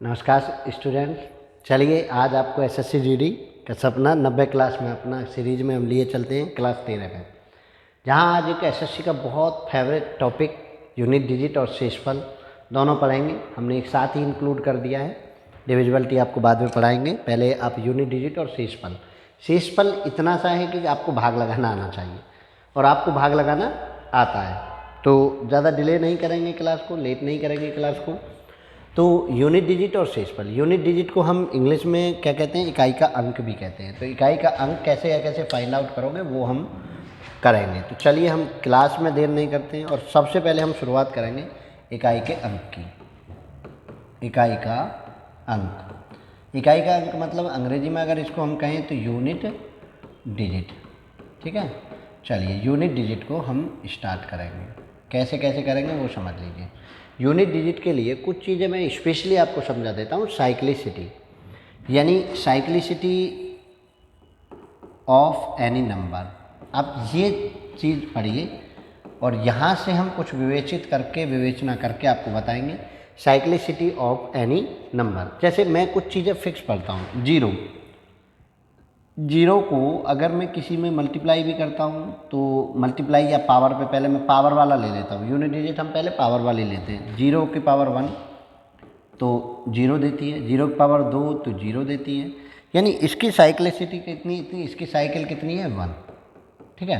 नमस्कार स्टूडेंट। चलिए आज आपको एसएससी जीडी का सपना 90 क्लास में अपना सीरीज में हम लिए चलते हैं क्लास 13 में, जहां आज एक एसएससी का बहुत फेवरेट टॉपिक यूनिट डिजिट और शेषफल दोनों पढ़ेंगे। हमने एक साथ ही इंक्लूड कर दिया है, डिविजिबिलिटी आपको बाद में पढ़ाएंगे। पहले आप यूनिट डिजिट और शेषफल। शेषफल इतना सा है कि आपको भाग लगाना आना चाहिए और आपको भाग लगाना आता है, तो ज़्यादा डिले नहीं करेंगे क्लास को, लेट नहीं करेंगे क्लास को। तो यूनिट डिजिट और शेषफल, यूनिट डिजिट को हम इंग्लिश में क्या कहते हैं, इकाई का अंक भी कहते हैं। तो इकाई का अंक कैसे या कैसे फाइंड आउट करोगे वो हम करेंगे। तो चलिए हम क्लास में देर नहीं करते हैं और सबसे पहले हम शुरुआत करेंगे इकाई के अंक की। इकाई का अंक, इकाई का अंक मतलब अंग्रेजी में अगर इसको हम कहें तो यूनिट डिजिट। ठीक है, चलिए यूनिट डिजिट को हम स्टार्ट करेंगे। कैसे कैसे करेंगे वो समझ लीजिए। यूनिट डिजिट के लिए कुछ चीज़ें मैं स्पेशली आपको समझा देता हूँ। साइक्लिसिटी यानी साइक्लिसिटी ऑफ एनी नंबर, आप ये चीज़ पढ़िए और यहाँ से हम कुछ विवेचित करके विवेचना करके आपको बताएंगे साइक्लिसिटी ऑफ एनी नंबर। जैसे मैं कुछ चीज़ें फिक्स पढ़ता हूँ। जीरो को अगर मैं किसी में मल्टीप्लाई भी करता हूँ तो मल्टीप्लाई या पावर पे पहले मैं पावर वाला ले लेता हूँ। यूनिट डिजिट हम पहले पावर वाली लेते हैं। 0 की पावर 1 तो 0 देती है, 0 की पावर 2 तो 0 देती है। यानी इसकी साइक्लिसिटी कितनी थी, इसकी साइकिल कितनी है 1। ठीक है,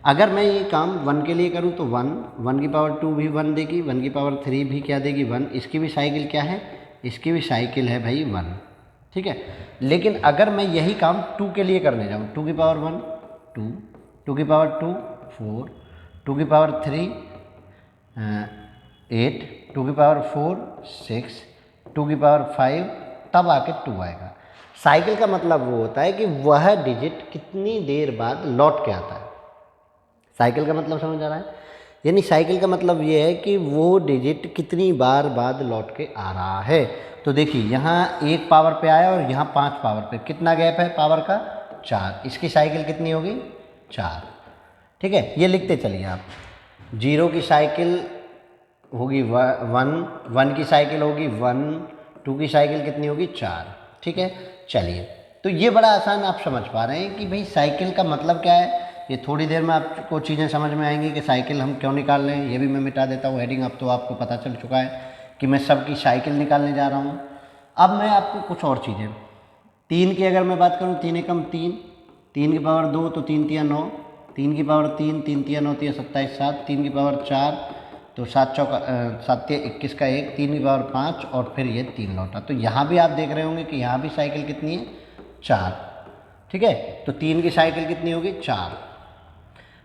अगर मैं ये काम 1 के लिए करूँ तो 1 की पावर 2 भी 1 देगी, 1 की पावर 3 भी क्या देगी 1। इसकी भी साइकिल क्या है, इसकी भी साइकिल है भाई 1। ठीक है, लेकिन अगर मैं यही काम 2 के लिए करने जाऊँ, 2 की पावर 1 2, 2 की पावर 2 4, 2 की पावर 3 8, 2 की पावर 4 6, 2 की पावर 5, तब आके 2 आएगा। साइकिल का मतलब वो होता है कि वह डिजिट कितनी देर बाद लौट के आता है। साइकिल का मतलब समझ आ रहा है? यानी साइकिल का मतलब ये है कि वो डिजिट कितनी बार बाद लौट के आ रहा है। तो देखिए यहाँ 1 पावर पे आया और यहाँ 5 पावर पे, कितना गैप है पावर का 4। इसकी साइकिल कितनी होगी 4। ठीक है, ये लिखते चलिए आप। 0 की साइकिल होगी 1 की साइकिल होगी 1, 2 की साइकिल कितनी होगी 4। ठीक है, चलिए तो ये बड़ा आसान आप समझ पा रहे हैं कि भाई साइकिल का मतलब क्या है। ये थोड़ी देर में आपको चीज़ें समझ में आएंगी कि साइकिल हम क्यों निकाल रहे हैं। ये भी मैं मिटा देता हूँ हेडिंग, अब तो आपको पता चल चुका है कि मैं सबकी साइकिल निकालने जा रहा हूँ। अब मैं आपको कुछ और चीज़ें, 3 की अगर मैं बात करूँ, 3 एकम 3, 3 की पावर 2 तो 3 तिया 9, 3 की पावर 3, 3 तिया 9 तिया 27 7, 3 की पावर 4 तो 7 चौका 7 तिया 21 का 1, 3 की पावर 5 और फिर ये 3 लौटा। तो यहाँ भी आप देख रहे होंगे कि यहाँ भी साइकिल कितनी है 4। ठीक है, तो 3 की साइकिल कितनी होगी 4।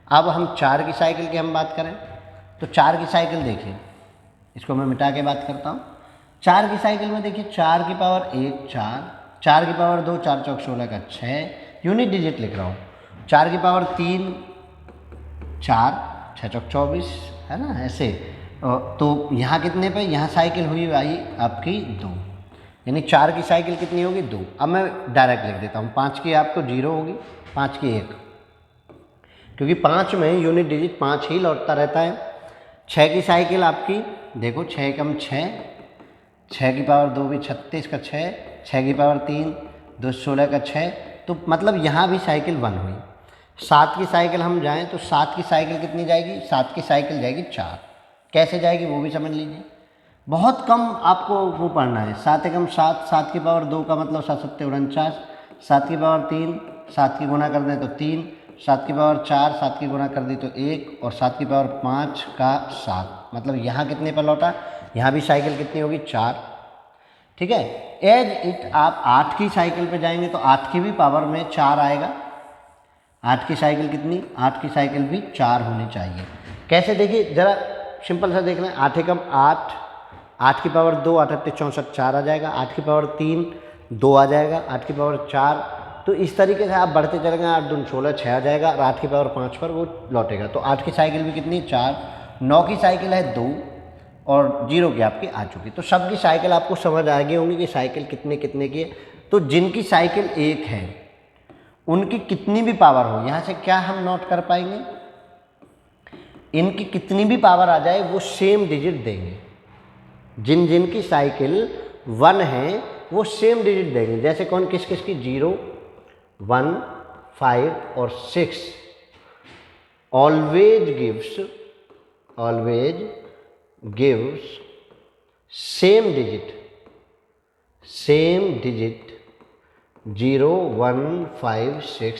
अब हम 4 की साइकिल की हम बात करें तो 4 की साइकिल देखिए, इसको मैं मिटा के बात करता हूँ। 4 की साइकिल में देखिए 4 की पावर 1 4, 4 की पावर 2 4 चौक 16 का 6, यूनिट डिजिट लिख रहा हूँ। 4 की पावर 3 4, 6 चौक 24, है ना ऐसे। तो यहाँ कितने पे, यहाँ साइकिल हुई भाई आपकी 2, यानी 4 की साइकिल कितनी होगी 2। अब मैं डायरेक्ट लिख देता हूँ, 5 की आपको 0 होगी, 5 की 1, क्योंकि 5 में यूनिट डिजिट 5 ही लौटता रहता है। 6 की साइकिल आपकी देखो 6 एकम 6, 6 की पावर 2 भी 36 का 6, 6 की पावर 3 2 16 का 6, तो मतलब यहाँ भी साइकिल 1 हुई। 7 की साइकिल हम जाएं तो 7 की साइकिल कितनी जाएगी, 7 की साइकिल जाएगी 4। कैसे जाएगी वो भी समझ लीजिए, बहुत कम आपको वो पढ़ना है। 7 एकम 7, 7 की पावर 2 का मतलब 7 7 49, 7 की पावर 3, 7 की गुना कर दें तो 3, 7 की पावर 4, 7 की गुना कर दी तो 1 और 7 की पावर 5 का 7, मतलब यहाँ कितने पर लौटा, यहाँ भी साइकिल कितनी होगी 4। ठीक है, एज इट आप 8 की साइकिल पे जाएंगे तो 8 की भी पावर में 4 आएगा। 8 की साइकिल कितनी, 8 की साइकिल भी 4 होनी चाहिए। कैसे देखिए ज़रा सिंपल सा देख लें, 8 एकम 8, 8 की पावर 2 8 8 64 4 आ जाएगा, 8 की पावर 3 2 आ जाएगा, 8 की पावर 4, तो इस तरीके से आप बढ़ते चलेंगे। 8 दूनी 16 6 आ जाएगा और 8 की पावर 5 पर वो लौटेगा। तो 8 की साइकिल भी कितनी 4, 9 की साइकिल है 2 और 0 की आपकी आ चुकी। तो सबकी साइकिल आपको समझ आ गई होंगी कि साइकिल कितने कितने की है। तो जिनकी साइकिल 1 है उनकी कितनी भी पावर हो, यहाँ से क्या हम नोट कर पाएंगे, इनकी कितनी भी पावर आ जाए वो सेम डिजिट देंगे। जिन जिन की साइकिल वन हैं वो सेम डिजिट देंगे। जैसे कौन किस किस की 0, 1, 5 और 6 always gives same digit 0, 1, 5, 6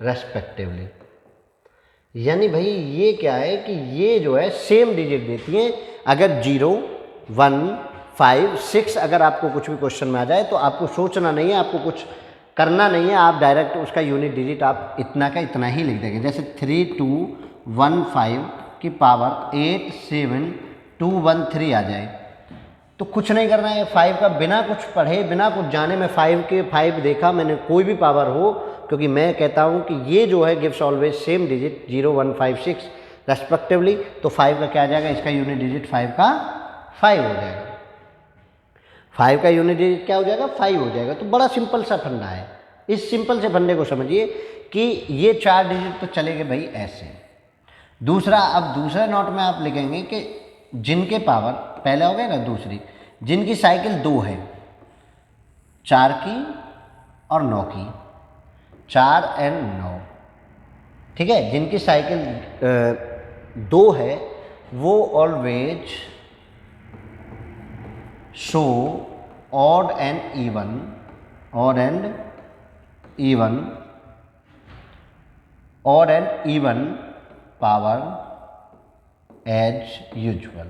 respectively. यानी भाई ये क्या है कि ये जो है सेम डिजिट देती हैं। अगर 0, 1, 5, 6 अगर आपको कुछ भी क्वेश्चन में आ जाए तो आपको सोचना नहीं है, आपको कुछ करना नहीं है, आप डायरेक्ट उसका यूनिट डिजिट आप इतना का इतना ही लिख देंगे। जैसे 3, 2, 1, 5 की पावर 8, 7, 2, 1, 3 आ जाए तो कुछ नहीं करना है। 5 का बिना कुछ पढ़े बिना कुछ जाने में 5 देखा मैंने, कोई भी पावर हो, क्योंकि मैं कहता हूँ कि ये जो है gives always same digit 0, 1, 5, 6 respectively. तो 5 का क्या आ जाएगा, इसका यूनिट डिजिट 5 का 5 हो जाएगा। 5 का यूनिट डिजिट क्या हो जाएगा, 5 हो जाएगा। तो बड़ा सिंपल सा फंडा है। इस सिंपल से फंडे को समझिए कि ये 4 डिजिट तो चलेंगे भाई ऐसे। दूसरा, अब दूसरे नोट में आप लिखेंगे कि जिनके पावर पहले हो गया ना, दूसरी जिनकी साइकिल 2 है, 4 की और 9 की, 4 और 9, ठीक है, जिनकी साइकिल 2 है वो always show odd and even power as usual.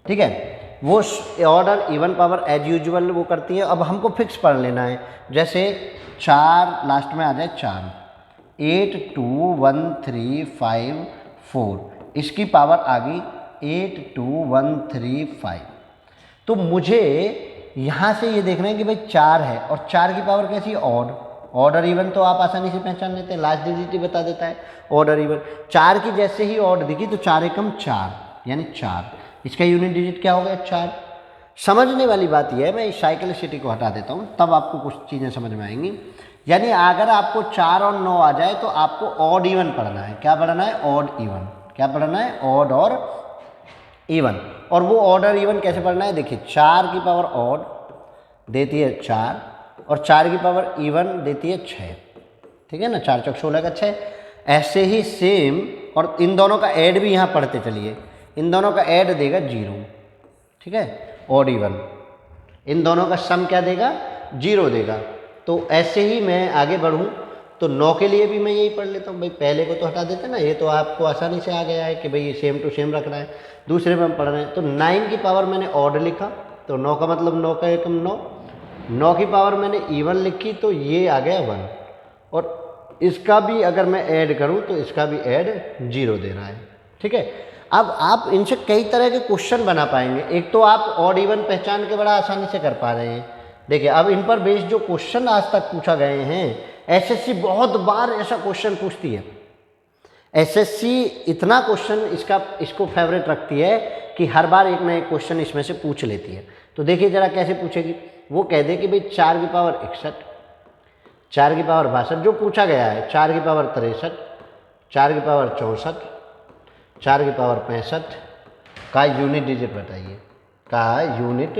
ठीक है, वो order even power as usual वो करती है। अब हमको फिक्स पढ़ लेना है। जैसे 4 लास्ट में आ जाए 4, 8, 2, 1, 3, 5, 4, इसकी पावर आ गई 8, 2, 1, 3, 5। तो मुझे यहाँ से ये देखना है कि भाई 4 है और 4 की पावर कैसी है, ऑड। ऑड और इवन तो आप आसानी से पहचान लेते हैं, लास्ट डिजिट ही बता देता है ऑड और इवन। 4 की जैसे ही ऑड दिखी तो 4 एकम 4 यानी 4, इसका यूनिट डिजिट क्या हो गया, 4। समझने वाली बात यह है, मैं इस साइक्लिसिटी को हटा देता हूँ तब आपको कुछ चीज़ें समझ में आएंगी। यानी अगर आपको 4 और 9 आ जाए तो आपको ऑड इवन पढ़ना है। क्या पढ़ना है, ऑड इवन। क्या पढ़ना है, ऑड और इवन। और वो ऑड और इवन कैसे पढ़ना है, देखिए 4 की पावर ऑड देती है 4 और 4 की पावर इवन देती है 6। ठीक है ना, 4 चौक 16 का 6। ऐसे ही सेम, और इन दोनों का ऐड भी यहाँ पढ़ते चलिए, इन दोनों का ऐड देगा 0। ठीक है, ऑड इवन, इन दोनों का सम क्या देगा, 0 देगा। तो ऐसे ही मैं आगे बढ़ूँ तो 9 के लिए भी मैं यही पढ़ लेता हूँ। भाई पहले को तो हटा देते ना, ये तो आपको आसानी से आ गया है कि भाई ये सेम टू सेम रखना है। दूसरे में हम पढ़ रहे हैं तो 9 की पावर मैंने ऑड लिखा तो 9 का मतलब 9 का एकम 9। 9 की पावर मैंने इवन लिखी तो ये आ गया 1, और इसका भी अगर मैं ऐड करूँ तो इसका भी ऐड 0 दे रहा है। ठीक है, अब आप इनसे कई तरह के क्वेश्चन बना पाएंगे। एक तो आप ऑड इवन पहचान के बड़ा आसानी से कर पा रहे हैं। देखिए अब इन पर बेस्ड जो क्वेश्चन आज तक पूछा गए हैं, एसएससी बहुत बार ऐसा क्वेश्चन पूछती है। एसएससी इतना क्वेश्चन इसको फेवरेट रखती है कि हर बार एक ना एक क्वेश्चन इसमें से पूछ लेती है। तो देखिए जरा कैसे पूछेगी, वो कह दे कि भाई 4 की पावर 61, 4 की पावर 62 जो पूछा गया है, 4 की पावर 63, 4 की पावर 64, 4 की पावर 65 का यूनिट डिजिट बताइए, का यूनिट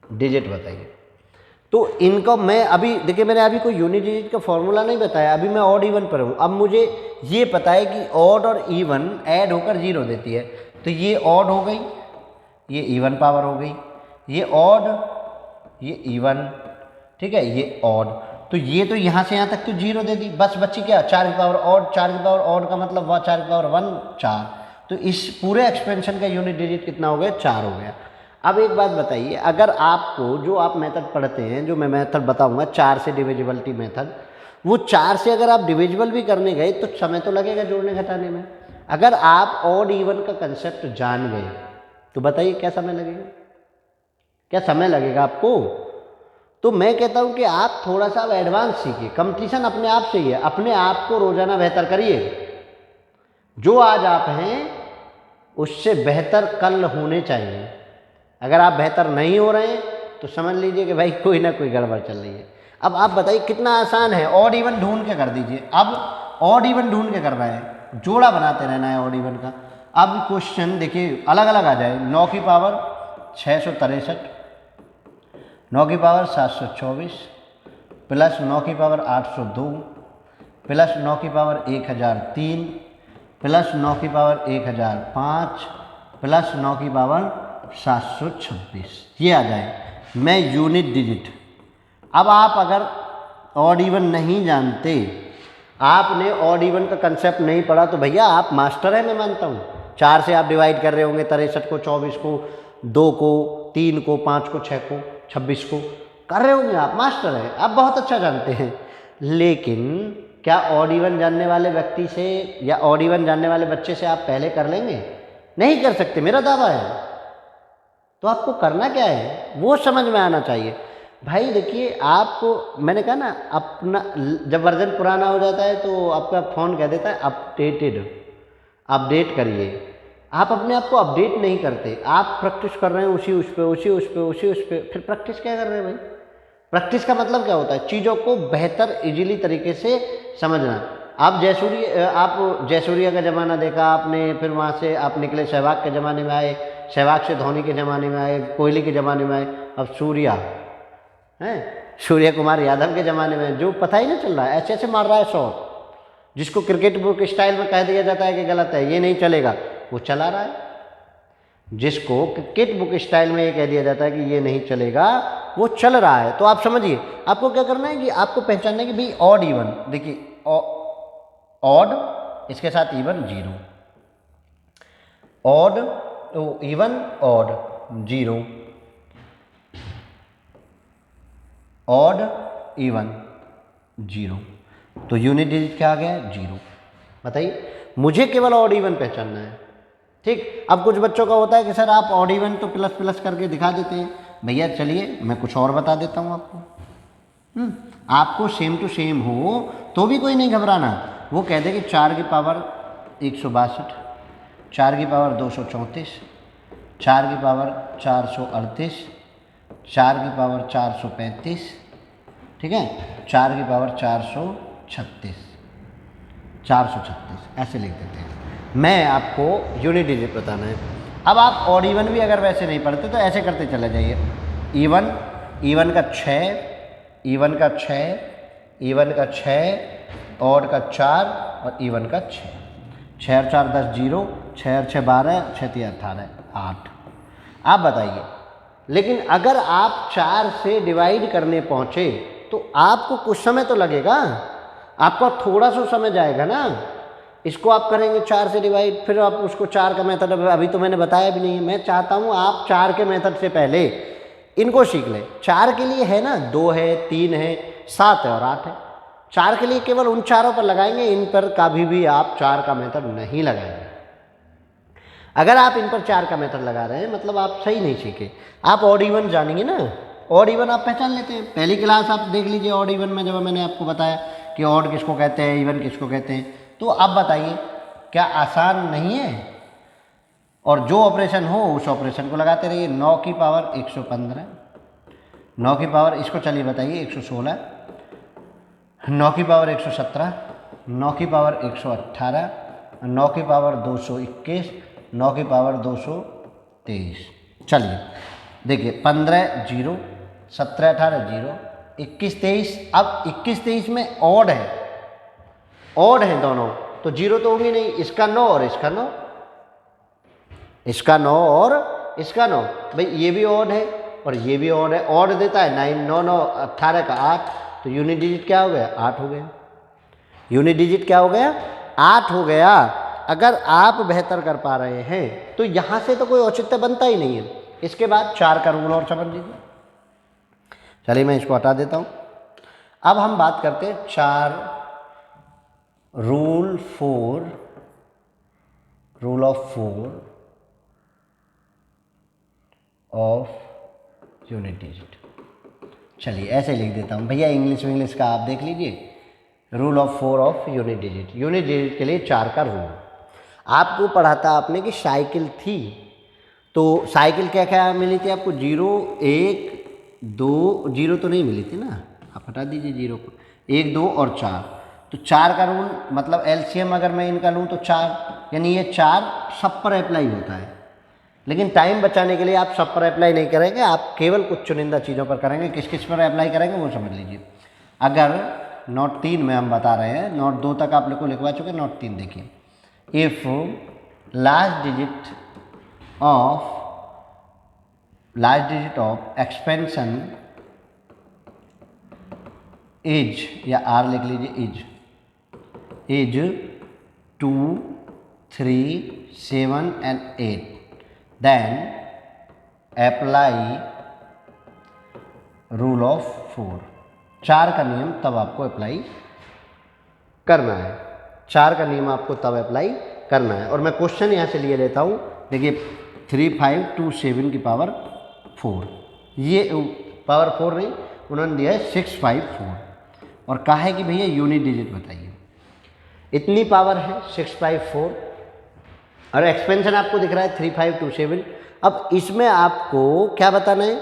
डिजिट बताइए। तो इनको मैं अभी देखिए, मैंने अभी कोई यूनिट डिजिट का फॉर्मूला नहीं बताया, अभी मैं ऑड इवन पर हूँ। अब मुझे ये पता है कि ऑड और इवन ऐड होकर 0 देती है। तो ये ऑड हो गई, ये इवन पावर हो गई, ये ऑड, ये इवन, ठीक है, ये ऑड। तो ये तो यहाँ से यहाँ तक तो 0 दे दी, बस बच्ची क्या, 4 की पावर ऑड। 4 की पावर ऑड का मतलब वह 4 की पावर 1, 4। तो इस पूरे एक्सपेंशन का यूनिट डिजिट कितना हो गया, 4 हो गया। अब एक बात बताइए, अगर आपको जो आप मेथड पढ़ते हैं, जो मैं मेथड बताऊंगा 4 से डिविजिबिलिटी मेथड, वो 4 से अगर आप डिविजिबल भी करने गए तो समय तो लगेगा जोड़ने घटाने में। अगर आप ऑड इवन का कंसेप्ट जान गए तो बताइए क्या समय लगेगा, क्या समय लगेगा आपको। तो मैं कहता हूं कि आप थोड़ा सा एडवांस सीखिए। कंपटीशन अपने आप से ही है, अपने आप को रोजाना बेहतर करिए। जो आज आप हैं उससे बेहतर कल होने चाहिए। अगर आप बेहतर नहीं हो रहे हैं तो समझ लीजिए कि भाई कोई ना कोई गड़बड़ चल रही है। अब आप बताइए कितना आसान है, ऑड इवन ढूंढ के कर दीजिए। अब ऑड इवन ढूंढ के कर रहे हैं, जोड़ा बनाते रहना है ऑड इवन का। अब क्वेश्चन देखिए अलग अलग आ जाए, 9 की पावर 663 9 की पावर 724 प्लस 9 की पावर 802 प्लस 9 की पावर 1003 प्लस 9 की पावर 1005 प्लस 9 की पावर 726, ये आ जाए। मैं यूनिट डिजिट। अब आप अगर ऑड इवन नहीं जानते, आपने ऑड इवन का कंसेप्ट नहीं पढ़ा, तो भैया आप मास्टर हैं, मैं मानता हूँ। 4 से आप डिवाइड कर रहे होंगे, 63 को, 24 को, 2 को, 3 को, 5 को, 6 को, 26 को कर रहे होंगे, आप मास्टर हैं, आप बहुत अच्छा जानते हैं। लेकिन क्या ऑड इवन जानने वाले व्यक्ति से या ऑड इवन जानने वाले बच्चे से आप पहले कर लेंगे? नहीं कर सकते, मेरा दावा है। तो आपको करना क्या है वो समझ में आना चाहिए। भाई देखिए, आपको मैंने कहा ना, अपना जब वर्जन पुराना हो जाता है तो आपका फ़ोन कह देता है अपडेटेड, अपडेट करिए। आप अपने आप को अपडेट नहीं करते, आप प्रैक्टिस कर रहे हैं उसी उस पे, फिर प्रैक्टिस क्या कर रहे हैं भाई? प्रैक्टिस का मतलब क्या होता है? चीज़ों को बेहतर इजीली तरीके से समझना। आप जयसूर्या का ज़माना देखा आपने, फिर वहाँ से आप निकले सहवाग के ज़माने में आए, सहवाग से धोनी के ज़माने में आए, कोहली के ज़माने में आए, अब सूर्या हैं, सूर्य कुमार यादव के ज़माने में, जो पता ही नहीं चल रहा है, ऐसे ऐसे मार रहा है शॉट, जिसको क्रिकेट बुक स्टाइल में कह दिया जाता है कि गलत है, ये नहीं चलेगा, वो चला रहा है। जिसको क्रिकेट बुक स्टाइल में ये कह दिया जाता है कि ये नहीं चलेगा, वो चल रहा है। तो आप समझिए, आपको क्या करना है कि आपको पहचानना है कि भाई ऑड इवन, देखिए ऑड, इसके साथ इवन 0, ऑड तो इवन, ऑड 0, ऑड इवन 0, तो यूनिट डिजिट क्या आ गया? 0। बताइए, मुझे केवल ऑड इवन पहचानना है, ठीक। अब कुछ बच्चों का होता है कि सर आप ऑड इवन तो प्लस प्लस करके दिखा देते हैं। भैया चलिए मैं कुछ और बता देता हूँ आपको। आपको सेम टू सेम हो तो भी कोई नहीं घबराना। वो कह दे कि 4 की पावर 162, 4 की पावर 234, 4 की पावर 438, 4 की पावर 435, ठीक है, 4 की पावर 436, 436 ऐसे लिख देते हैं। मैं आपको यूनिट डिजिट बताना है। अब आप ऑड इवन भी अगर वैसे नहीं पढ़ते तो ऐसे करते चले जाइए। इवन, इवन का 6, इवन का 6, इवन का 6, ऑड का 4 और इवन का 6। 6 और 4 10, 0, 6 और 6 12, 6 3 18, 8। आप बताइए, लेकिन अगर आप 4 से डिवाइड करने पहुँचे तो आपको कुछ समय तो लगेगा, आपका थोड़ा सा समय जाएगा ना। इसको आप करेंगे 4 से डिवाइड, फिर आप उसको 4 का मेथड, अभी तो मैंने बताया भी नहीं है। मैं चाहता हूँ आप 4 के मेथड से पहले इनको सीख लें। 4 के लिए है ना, 2 है, 3 है, 7 है और 8 है। 4 के लिए केवल उन चारों पर लगाएंगे, इन पर कभी भी आप 4 का मेथड नहीं लगाएंगे। अगर आप इन पर 4 का मेथड लगा रहे हैं मतलब आप सही नहीं सीखे। आप ऑड इवन जानेंगे ना, ऑड इवन आप पहचान लेते हैं। पहली क्लास आप देख लीजिए ऑड इवन में, जब मैंने आपको बताया कि ऑड किसको कहते हैं, इवन किसको कहते हैं। तो अब बताइए, क्या आसान नहीं है? और जो ऑपरेशन हो उस ऑपरेशन को लगाते रहिए। 9 की पावर 115, 9 की पावर, इसको चलिए बताइए 116, 9 की पावर 117, 9 की पावर 118, 9 की पावर 221, 9 की पावर 223। चलिए देखिए, 15 0, 17 18 0, 21 23। अब 21 23 में ऑड है, ऑड है दोनों, तो 0 तो होंगे नहीं। इसका 9 और इसका 9, इसका 9 और इसका 9। भाई ये भी ऑड है और ये भी ऑड है। ऑड देता है 9 9 9 18 का 8, तो यूनिट डिजिट क्या हो गया? 8 हो गया। यूनिट डिजिट क्या हो गया? 8 हो गया। अगर आप बेहतर कर पा रहे हैं तो यहाँ से तो कोई औचित्य बनता ही नहीं है। इसके बाद 4 का रूल और समझ लीजिए। चलिए मैं इसको हटा देता हूँ। अब हम बात करते हैं 4 rule of 4 of unit digit. चलिए ऐसे लिख देता हूँ भैया, इंग्लिश का आप देख लीजिए। Rule of 4 of unit digit. Unit digit के लिए 4 का रूल आपको पढ़ा था आपने कि साइकिल थी, तो साइकिल क्या क्या मिली थी आपको? 0 1 2, 0 तो नहीं मिली थी ना, आप हटा दीजिए 0 को। 1 2 और 4, तो 4 का रूल मतलब एलसीएम अगर मैं इनका लूँ तो 4, यानी ये 4 सब पर अप्लाई होता है। लेकिन टाइम बचाने के लिए आप सब पर अप्लाई नहीं करेंगे, आप केवल कुछ चुनिंदा चीज़ों पर करेंगे। किस किस पर अप्लाई करेंगे वो समझ लीजिए। अगर नोट 3 में हम बता रहे हैं, नोट 2 तक आप लोग को लिखवा चुके, नोट 3 देखिए। If last digit of expansion is, या आर लिख लीजिए, is 2, 3, 7 and 8, then apply rule of 4। 4 का नियम तब आपको अप्लाई करना है, 4 का नियम आपको तब अप्लाई करना है। और मैं क्वेश्चन यहाँ से लिए लेता हूँ, देखिए 3, 5, 2, 7 की पावर 4, ये पावर 4 नहीं, उन्होंने दिया है 6, 5, 4 और कहा है कि भैया यूनिट डिजिट बताइए। इतनी पावर है 6, 5, 4 और एक्सपेंशन आपको दिख रहा है 3, 5, 2, 7। अब इसमें आपको क्या बताना है,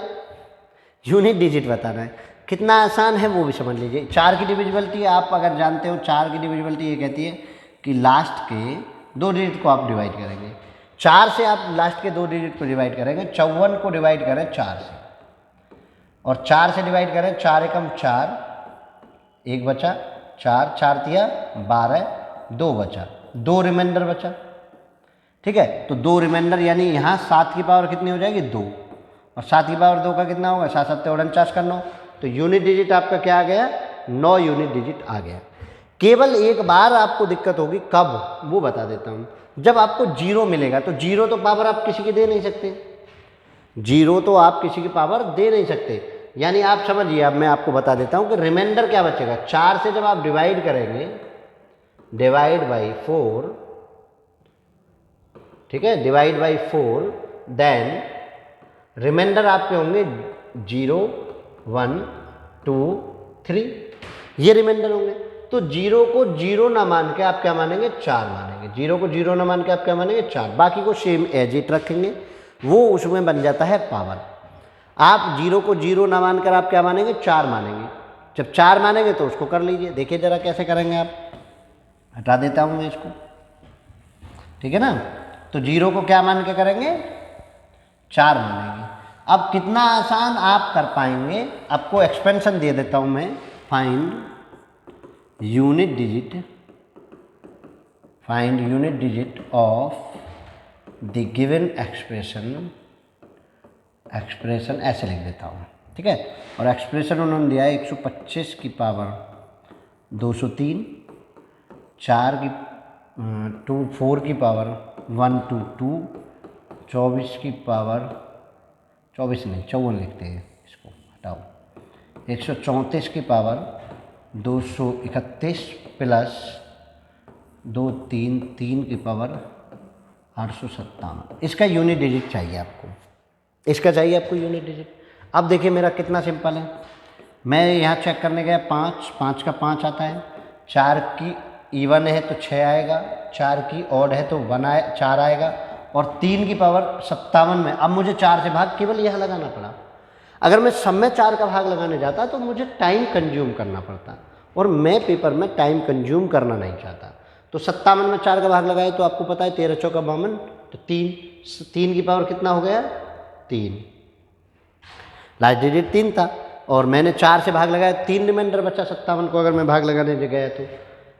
यूनिट डिजिट बताना है। कितना आसान है वो भी समझ लीजिए। 4 की डिविजिबिलिटी आप अगर जानते हो, 4 की डिविजिबिलिटी ये कहती है कि लास्ट के 2 डिजिट को आप डिवाइड करेंगे। 4 से आप लास्ट के 2 डिजिट को डिवाइड करेंगे। 54 को डिवाइड करें 4 से और 4 से डिवाइड करें, 4 एकम 4, 1 बचा, 4, 4 तिया 12, 2 बचा, 2 रिमाइंडर बचा। ठीक है, तो 2 रिमाइंडर यानी यहाँ 7 की पावर कितनी हो जाएगी, 2, और 7 की पावर 2 का कितना होगा, 7 7 49 का 9। तो यूनिट डिजिट आपका क्या आ गया, 9 यूनिट डिजिट आ गया। केवल एक बार आपको दिक्कत होगी, कब वो बता देता हूँ। जब आपको 0 मिलेगा, तो 0 तो पावर आप किसी की दे नहीं सकते, 0 तो आप किसी की पावर दे नहीं सकते। यानी आप समझिए, अब मैं आपको बता देता हूँ कि रिमाइंडर क्या बचेगा। 4 से जब आप डिवाइड करेंगे, डिवाइड बाई 4, ठीक है, डिवाइड बाई 4, देन रिमाइंडर आपके होंगे 0, 1, 2, 3, ये रिमाइंडर होंगे। तो 0 को 0 ना मान के आप क्या मानेंगे, 4 मानेंगे। 0 को 0 ना मान के आप क्या मानेंगे, 4। बाकी को सेम एज इट रखेंगे, वो उसमें बन जाता है पावर। आप 0 को 0 ना मानकर आप क्या मानेंगे, 4 मानेंगे। जब 4 मानेंगे तो उसको कर लीजिए, देखिए ज़रा कैसे करेंगे आप। हटा देता हूँ मैं इसको, ठीक है ना। तो 0 को क्या मान के करेंगे, 4 मानेंगे। अब कितना आसान आप कर पाएंगे, आपको एक्सपेंशन दे देता हूँ मैं। Find unit digit of the given expression ऐसे लिख देता हूँ, ठीक है। और एक्सप्रेशन उन्होंने दिया है 125 की पावर 203, 4 की पावर 122, 24 की पावर 24 नहीं 54 लिखते हैं, इसको हटाओ, 134 की पावर 231 प्लस 2, 3, 3 की पावर 857। इसका यूनिट डिजिट चाहिए आपको, इसका चाहिए आपको यूनिट डिजिट। अब देखिए मेरा कितना सिंपल है, मैं यहाँ चेक करने गया, 5 का 5 आता है, 4 की इवन है तो 6 आएगा, 4 की ऑड है तो 4 आएगा, और 3 की पावर 57 में अब मुझे 4 से भाग केवल यह लगाना पड़ा। अगर मैं सब में 4 का भाग लगाने जाता तो मुझे टाइम कंज्यूम करना पड़ता, और मैं पेपर में टाइम कंज्यूम करना नहीं चाहता। तो 57 में 4 का भाग लगाए तो आपको पता है 13 चौका 52, तो 3 की पावर कितना हो गया, 3। लास्ट डिजिट 3 था और मैंने 4 से भाग लगाया, 3 रिमाइंडर बचा 57 को। अगर मैं भाग लगाने गया तो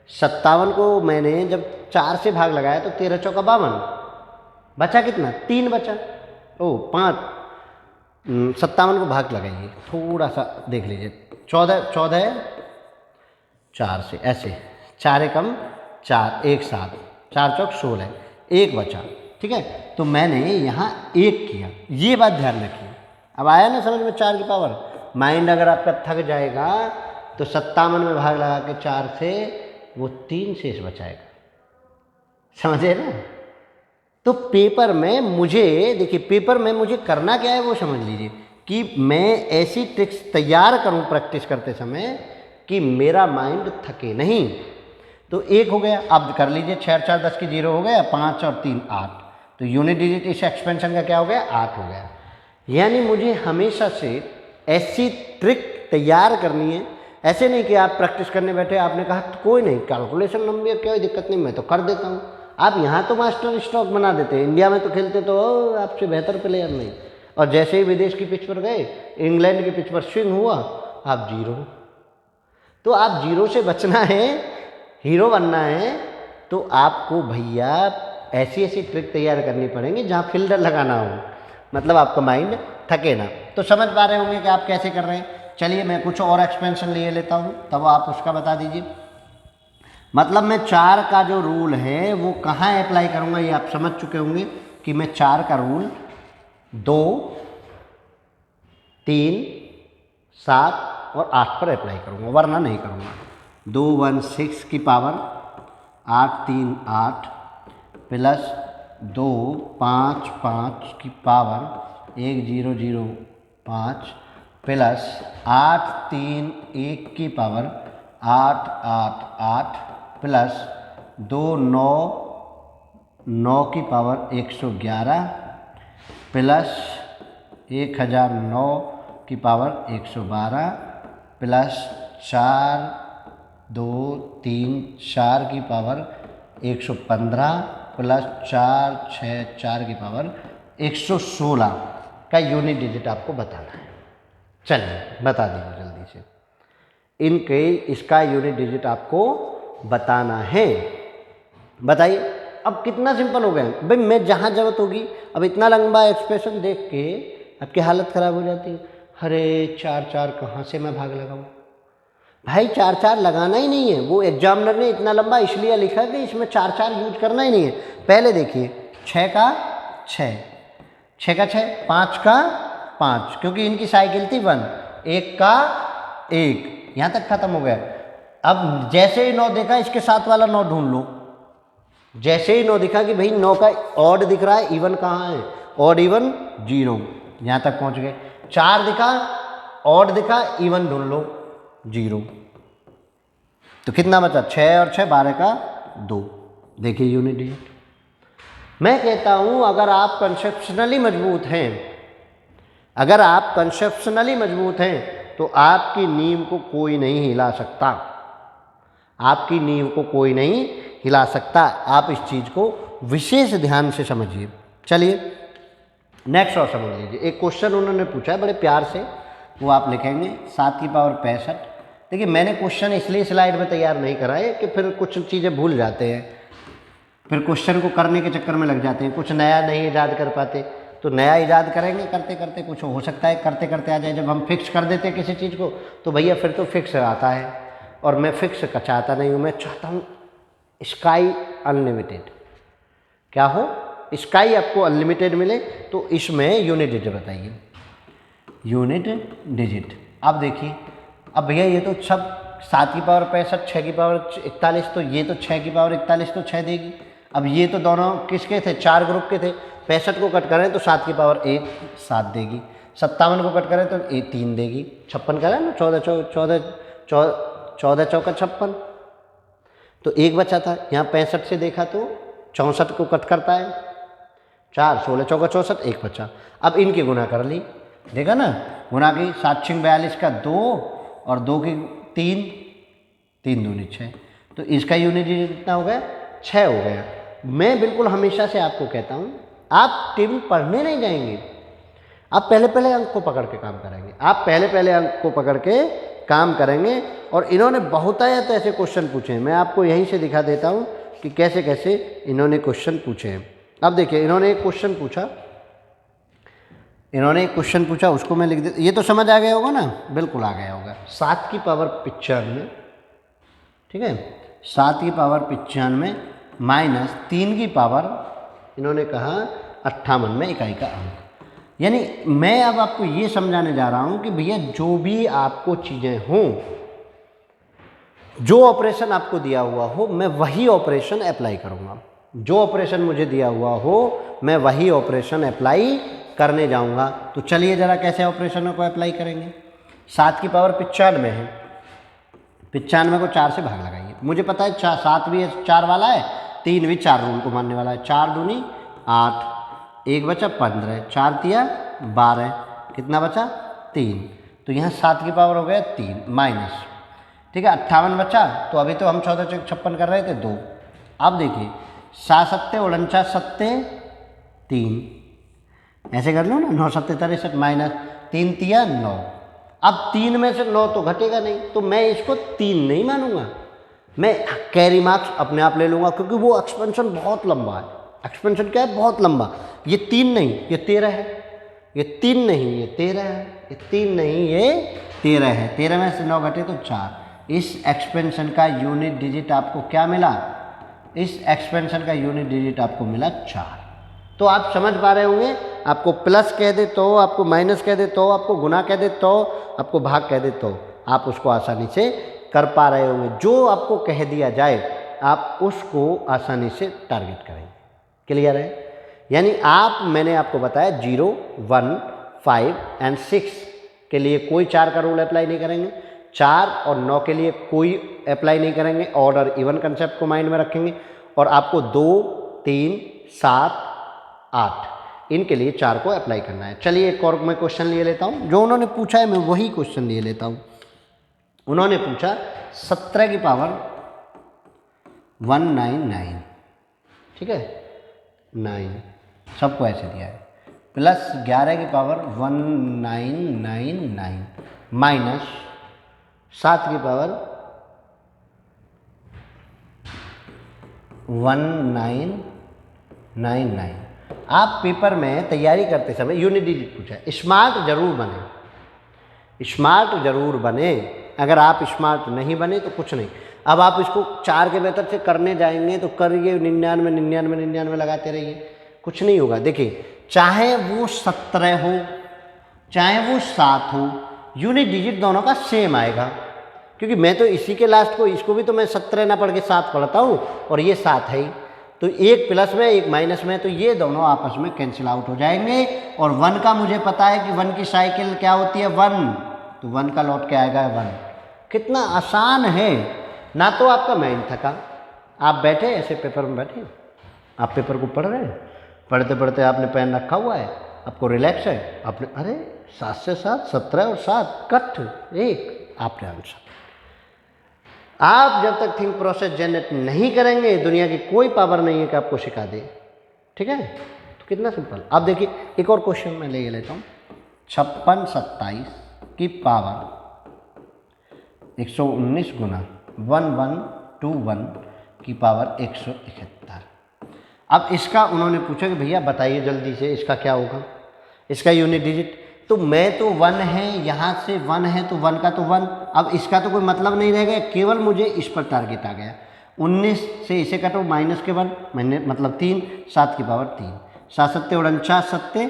57 को मैंने जब 4 से भाग लगाया तो 13 चौका 52, बचा कितना, 3 बचा। 5, 57 को भाग लगाइए, थोड़ा सा देख लीजिए, 14 4 से ऐसे, 4 एकम 4, 1 7, 4 चौक 16, 1 बचा, ठीक है। तो मैंने यहाँ 1 किया, ये बात ध्यान रखिए। अब आया ना समझ में 4 की पावर। माइंड अगर आपका थक जाएगा तो 57 में भाग लगा के 4 से वो 3 शेष बचाएगा, समझे ना। तो पेपर में मुझे देखिए, पेपर में मुझे करना क्या है वो समझ लीजिए, कि मैं ऐसी ट्रिक्स तैयार करूं प्रैक्टिस करते समय कि मेरा माइंड थके नहीं। तो 1 हो गया, अब कर लीजिए, 6 4 10 की 0 हो गया, 5 और 3 8, तो यूनिट डिजिट इस एक्सपेंशन का क्या हो गया, 8 हो गया। यानी मुझे हमेशा से ऐसी ट्रिक तैयार करनी है, ऐसे नहीं कि आप प्रैक्टिस करने बैठे, आपने कहा तो कोई नहीं, कैलकुलेशन लंबी है, कोई दिक्कत नहीं, मैं तो कर देता हूँ। आप यहाँ तो मास्टर स्ट्रोक बना देते हैं, इंडिया में तो खेलते तो आपसे बेहतर प्लेयर नहीं, और जैसे ही विदेश की पिच पर गए, इंग्लैंड की पिच पर स्विंग हुआ, आप जीरो। तो आप जीरो से बचना है, हीरो बनना है, तो आपको भैया ऐसी ऐसी ट्रिक तैयार करनी पड़ेंगी जहाँ फील्डर लगाना हो, मतलब आपका माइंड थके ना। तो समझ पा रहे होंगे कि आप कैसे कर रहे हैं। चलिए मैं कुछ और एक्सपेंशन लिए लेता हूँ, तब आप उसका बता दीजिए। मतलब मैं 4 का जो रूल है वो कहाँ अप्लाई करूँगा, ये आप समझ चुके होंगे कि मैं 4 का रूल 2, 3, 7 और 8 पर अप्लाई करूँगा, वरना नहीं करूँगा। 2 1 6 की पावर 8 3 8 प्लस 2 5 5 की पावर 1 0 0 5 प्लस 8 3 1 की पावर 8 8 8 प्लस 2 9 9 की पावर 111 प्लस 1009 की पावर 112 प्लस 4 2 3 4 की पावर 115 प्लस 4 6 4 की पावर 116 का यूनिट डिजिट आपको बताना है। चलिए बता दीजिए जल्दी से, इनके इसका यूनिट डिजिट आपको बताना है। बताइए, अब कितना सिंपल हो गया भाई, मैं जहाँ जरूरत होगी, अब इतना लंबा एक्सप्रेशन देख के आपकी हालत ख़राब हो जाती है। अरे 4 4 कहाँ से मैं भाग लगाऊँ भाई, 4 4 लगाना ही नहीं है। वो एग्जामिनर ने इतना लंबा इसलिए लिखा कि इसमें 4 4 यूज करना ही नहीं है। पहले देखिए 6 का 6, 6 का 6, 5 का 5, क्योंकि इनकी साइकिल थी 1, 1 का 1, यहाँ तक खत्म हो गया। अब जैसे ही 9 देखा, इसके साथ वाला 9 ढूंढ लो। जैसे ही 9 दिखा कि भाई 9 का ऑड दिख रहा है, इवन कहाँ है, ऑड इवन 0, यहाँ तक पहुँच गए। 4 दिखा, ऑड दिखा, इवन ढूंढ लो, 0। तो कितना बचा, 6 और 6 12 का 2। देखिए यूनिट डिजिट। मैं कहता हूँ अगर आप कंसेप्शनली मजबूत हैं, अगर आप कंसेप्शनली मजबूत हैं तो आपकी नींव को कोई नहीं हिला सकता, आपकी नींव को कोई नहीं हिला सकता। आप इस चीज़ को विशेष ध्यान से समझिए। चलिए नेक्स्ट और समझ लीजिए। एक क्वेश्चन उन्होंने पूछा है बड़े प्यार से, वो आप लिखेंगे 7 की पावर 65। देखिए मैंने क्वेश्चन इसलिए स्लाइड में तैयार नहीं करा है कि फिर कुछ चीज़ें भूल जाते हैं, फिर क्वेश्चन को करने के चक्कर में लग जाते हैं, कुछ नया नहीं ईजाद कर पाते। तो नया ईजाद करेंगे करते करते, कुछ हो सकता है करते करते आ जाए। जब हम फिक्स कर देते हैं किसी चीज़ को तो भैया फिर तो फिक्स आता है, और मैं फिक्स का चाहता नहीं हूँ। मैं चाहता हूँ स्काई अनलिमिटेड। क्या हो, स्काई आपको अनलिमिटेड मिले। तो इसमें यूनिट डिजिट बताइए, यूनिट डिजिट। अब देखिए, अब भैया ये तो सब 7 की पावर 65, 6 की पावर 41, तो ये तो 6 की पावर 41 तो 6 देगी। अब ये तो दोनों किसके थे, 4 ग्रुप के थे। 65 को कट करें तो 7 की पावर 1 7 देगी, 57 को कट करें तो 3 देगी, 56 करें ना 14 चौका 56, तो 1 बचा था। यहाँ 65 से देखा तो 64 को कट करता है 4, 16 चौका 64, 1 बचा। अब इनकी गुना कर ली, देखा ना, गुना की 7 6 42 का 2 और 2 की 3, 3 दूनी 6। तो इसका यूनिट कितना हो गया, 6 हो गया। मैं बिल्कुल हमेशा से आपको कहता हूँ, आप टेबल पढ़ने नहीं जाएंगे, आप पहले पहले अंक को पकड़ के काम करेंगे, आप पहले पहले अंक को पकड़ के काम करेंगे। और इन्होंने बहुतायत ऐसे क्वेश्चन पूछे हैं, मैं आपको यहीं से दिखा देता हूँ कि कैसे कैसे इन्होंने क्वेश्चन पूछे हैं। अब देखिए इन्होंने एक क्वेश्चन पूछा, उसको मैं लिख देता। ये तो समझ आ गया होगा ना, बिल्कुल आ गया होगा। 7 की पावर 95, ठीक है, 7 की पावर 95 माइनस 3 की पावर इन्होंने कहा 58 में इकाई का अंक। यानी मैं अब आपको ये समझाने जा रहा हूँ कि भैया जो भी आपको चीज़ें हों, जो ऑपरेशन आपको दिया हुआ हो, मैं वही ऑपरेशन अप्लाई करूँगा। जो ऑपरेशन मुझे दिया हुआ हो मैं वही ऑपरेशन अप्लाई करने जाऊँगा। तो चलिए ज़रा कैसे ऑपरेशनों को अप्लाई करेंगे। 7 की पावर 95 है, 95 को 4 से भाग लगाइए। मुझे पता है 7 भी 4 वाला है, 3 भी 4 रूल को मानने वाला है। 4 दूनी 8, 1 बचा 15, 4 तिया 12, कितना बचा 3। तो यहाँ 7 की पावर हो गया 3 माइनस, ठीक है, 58 बचा। तो अभी तो हम 14 56 कर रहे थे 2। अब देखिए 7 सत्ते 49 सत्ते 3, ऐसे कर लो ना, 9 सत्ते 63 माइनस 3 तिया 9। अब 3 में से 9 तो घटेगा नहीं, तो मैं इसको 3 नहीं मानूंगा, मैं कैरी मार्क्स अपने आप ले लूँगा, क्योंकि वो एक्सपेंशन बहुत लंबा है। एक्सपेंशन क्या है? बहुत लंबा। ये 3 नहीं, ये 13 है, ये 3 नहीं, ये 13 है, ये 3 नहीं, ये 13 है। 13 में से 9 घटे तो 4। इस एक्सपेंशन का यूनिट डिजिट आपको क्या मिला? इस एक्सपेंशन का यूनिट डिजिट आपको मिला 4। तो आप समझ पा रहे होंगे, आपको प्लस कह दे तो, आपको माइनस कह दे तो, आपको गुना कह दे तो, आपको भाग कह दे तो आप उसको आसानी से कर पा रहे होंगे। जो आपको कह दिया जाए आप उसको आसानी से टारगेट करेंगे। क्लियर है? यानी मैंने आपको बताया 0, 1, 5 एंड 6 के लिए कोई 4 का रूल अप्लाई नहीं करेंगे, 4 और 9 के लिए कोई अप्लाई नहीं करेंगे, ऑर्डर इवन कंसेप्ट को माइंड में रखेंगे, और आपको 2, 3, 7, 8 इनके लिए 4 को अप्लाई करना है। चलिए एक और मैं क्वेश्चन लिए लेता हूँ, जो उन्होंने पूछा है मैं वही क्वेश्चन लिए लेता हूँ। उन्होंने पूछा 17 की पावर 199, ठीक है, 9 सबको ऐसे दिया है, प्लस 11 की पावर 1999 माइनस 7 की पावर 1999। आप पेपर में तैयारी करते समय यूनिट डिजिट पूछा है, स्मार्ट जरूर बने, स्मार्ट जरूर बने। अगर आप स्मार्ट नहीं बने तो कुछ नहीं। अब आप इसको 4 के मेथड से करने जाएंगे तो करिए 99 99 99 लगाते रहिए, कुछ नहीं होगा। देखिए, चाहे वो 17 हो चाहे वो 7 हो, यूनिट डिजिट दोनों का सेम आएगा, क्योंकि मैं तो इसी के लास्ट को, इसको भी तो मैं 17 ना पढ़ के 7 पढ़ता हूँ, और ये 7 है ही, तो एक प्लस में एक माइनस में, तो ये दोनों आपस में कैंसिल आउट हो जाएंगे। और 1 का मुझे पता है कि 1 की साइकिल क्या होती है, 1, तो 1 का लौट के आएगा 1। कितना आसान है ना। तो आपका माइंड थका, आप बैठे ऐसे पेपर में बैठे, आप पेपर को पढ़ रहे हैं, पढ़ते पढ़ते आपने पेन रखा हुआ है, आपको रिलैक्स है, आपने अरे 7 से 7 17 और 7 कट 1, आपने आंसर। आप जब तक थिंक प्रोसेस जनरेट नहीं करेंगे, दुनिया की कोई पावर नहीं है कि आपको सिखा दे। ठीक है, तो कितना सिंपल। अब देखिए एक और क्वेश्चन मैं ले लेता हूँ। 56 27 की पावर 119 गुना 1121 की पावर 171। अब इसका उन्होंने पूछा कि भैया बताइए जल्दी से इसका क्या होगा, इसका यूनिट डिजिट। तो मैं तो 1 है, यहाँ से 1 है तो 1 का तो 1, अब इसका तो कोई मतलब नहीं रह गया, केवल मुझे इस पर टारगेट आ गया। 19 से इसे काटो माइनस के 1, मैंने मतलब 3, 7 की पावर 3, 7 सत्ते 49 सत्ते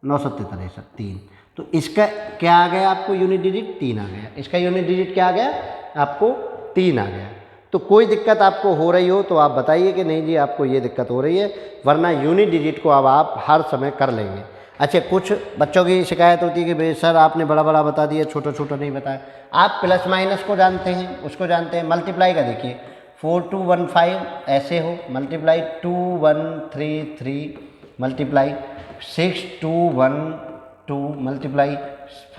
9 सत्ते 63 3। तो इसका क्या आ गया आपको यूनिट डिजिट 3 आ गया। इसका यूनिट डिजिट क्या आ गया आपको 3 आ गया। तो कोई दिक्कत आपको हो रही हो तो आप बताइए कि नहीं जी आपको ये दिक्कत हो रही है, वरना यूनिट डिजिट को अब आप हर समय कर लेंगे। अच्छा, कुछ बच्चों की शिकायत होती है कि भाई सर आपने बड़ा बड़ा बता दिया, छोटा छोटा नहीं बताया। आप प्लस माइनस को जानते हैं, उसको जानते हैं। मल्टीप्लाई का देखिए 4215 ऐसे हो, मल्टीप्लाई 2133 मल्टीप्लाई 6212 मल्टीप्लाई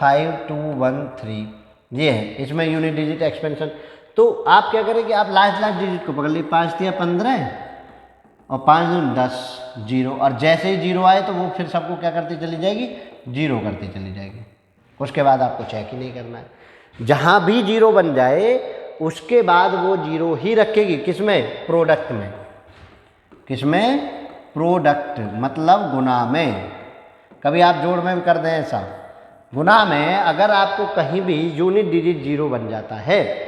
5213, ये है इसमें यूनिट डिजिट एक्सपेंशन। तो आप क्या करें कि आप लास्ट डिजिट को पकड़ लीजिए, 5 दिया 15 और 5 दूनी 10 0, और जैसे ही 0 आए तो वो फिर सबको क्या करती चली जाएगी 0 करती चली जाएगी। उसके बाद आपको चेक ही नहीं करना है, जहाँ भी 0 बन जाए उसके बाद वो 0 ही रखेगी। किसमें? प्रोडक्ट में। किसमें? प्रोडक्ट मतलब गुना में। कभी आप जोड़ में भी कर दें ऐसा, गुना में अगर आपको कहीं भी यूनिट डिजिट 0 बन जाता है,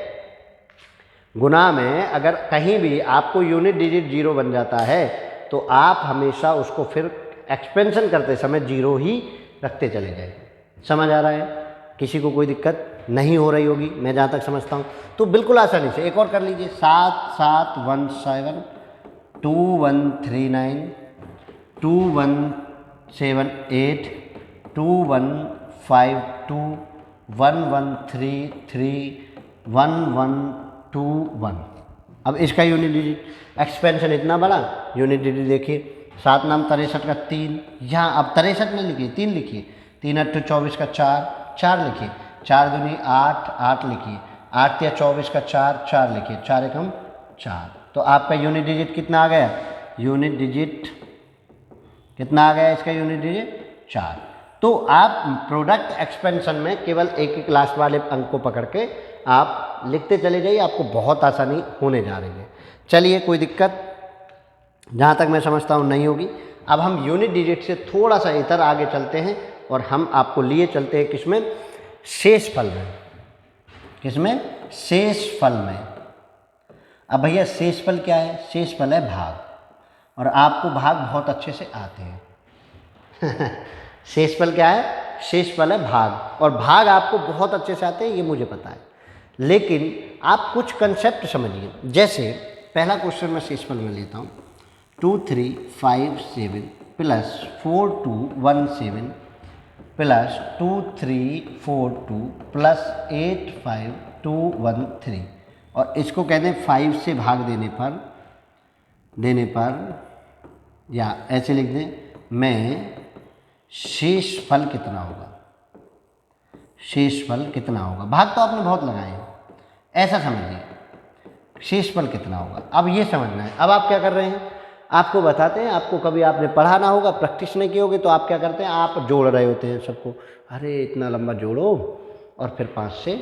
गुना में अगर कहीं भी आपको यूनिट डिजिट 0 बन जाता है तो आप हमेशा उसको फिर एक्सपेंशन करते समय 0 ही रखते चले जाएंगे। समझ आ रहा है? किसी को कोई दिक्कत नहीं हो रही होगी मैं जहाँ तक समझता हूँ। तो बिल्कुल आसानी से एक और कर लीजिए, 7717 2139 2178 2152 1133 1121। अब इसका यूनिट डिजिट एक्सपेंशन इतना बड़ा, यूनिट डिजिट देखिए 7 नाम 63 का 3, यहाँ अब 63 में लिखिए 3 लिखिए, 3 8 24 का 4 4 लिखिए, 4 दूनी 8 8 लिखिए, 8 या 24 का 4 4 लिखिए, 4 एकम 4। तो आपका यूनिट डिजिट कितना आ गया, यूनिट डिजिट कितना आ गया इसका यूनिट डिजिट 4। तो आप प्रोडक्ट एक्सपेंशन में केवल एक ही क्लास वाले अंक को पकड़ के आप लिखते चले जाइए, आपको बहुत आसानी होने जा रही है। चलिए कोई दिक्कत जहाँ तक मैं समझता हूँ नहीं होगी। अब हम यूनिट डिजिट से थोड़ा सा इधर आगे चलते हैं और हम आपको लिए चलते हैं किसमें, शेषफल में। किसमें, शेषफल में। अब भैया शेषफल क्या है, शेषफल है भाग, और आपको भाग बहुत अच्छे से आते हैं शेषफल क्या है, शेषफल है भाग, और भाग आपको बहुत अच्छे से आते हैं, ये मुझे पता है। लेकिन आप कुछ कंसेप्ट समझिए। जैसे पहला क्वेश्चन मैं शेषफल में लेता हूँ, 2 3 5 7 प्लस 4 2 1 7 प्लस 2 3 4 2 प्लस 8 5 2 1 3, और इसको कहते हैं 5 से भाग देने पर या ऐसे लिख दें, मैं शेषफल कितना होगा, शेषफल कितना होगा। भाग तो आपने बहुत लगाए हैं, ऐसा समझिए शेषफल कितना होगा। अब ये समझना है। अब आप क्या कर रहे हैं, आपको बताते हैं, आपको कभी आपने पढ़ा ना होगा, प्रैक्टिस नहीं की होगी, तो आप क्या करते हैं, आप जोड़ रहे होते हैं सबको, अरे इतना लंबा जोड़ो और फिर 5 से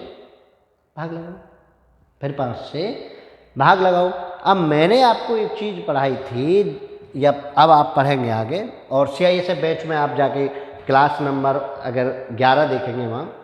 भाग लगाओ, फिर 5 से भाग लगाओ। अब मैंने आपको एक चीज़ पढ़ाई थी, या अब आप पढ़ेंगे आगे, और CISF बैच में आप जाके क्लास नंबर अगर 11 देखेंगे वहाँ,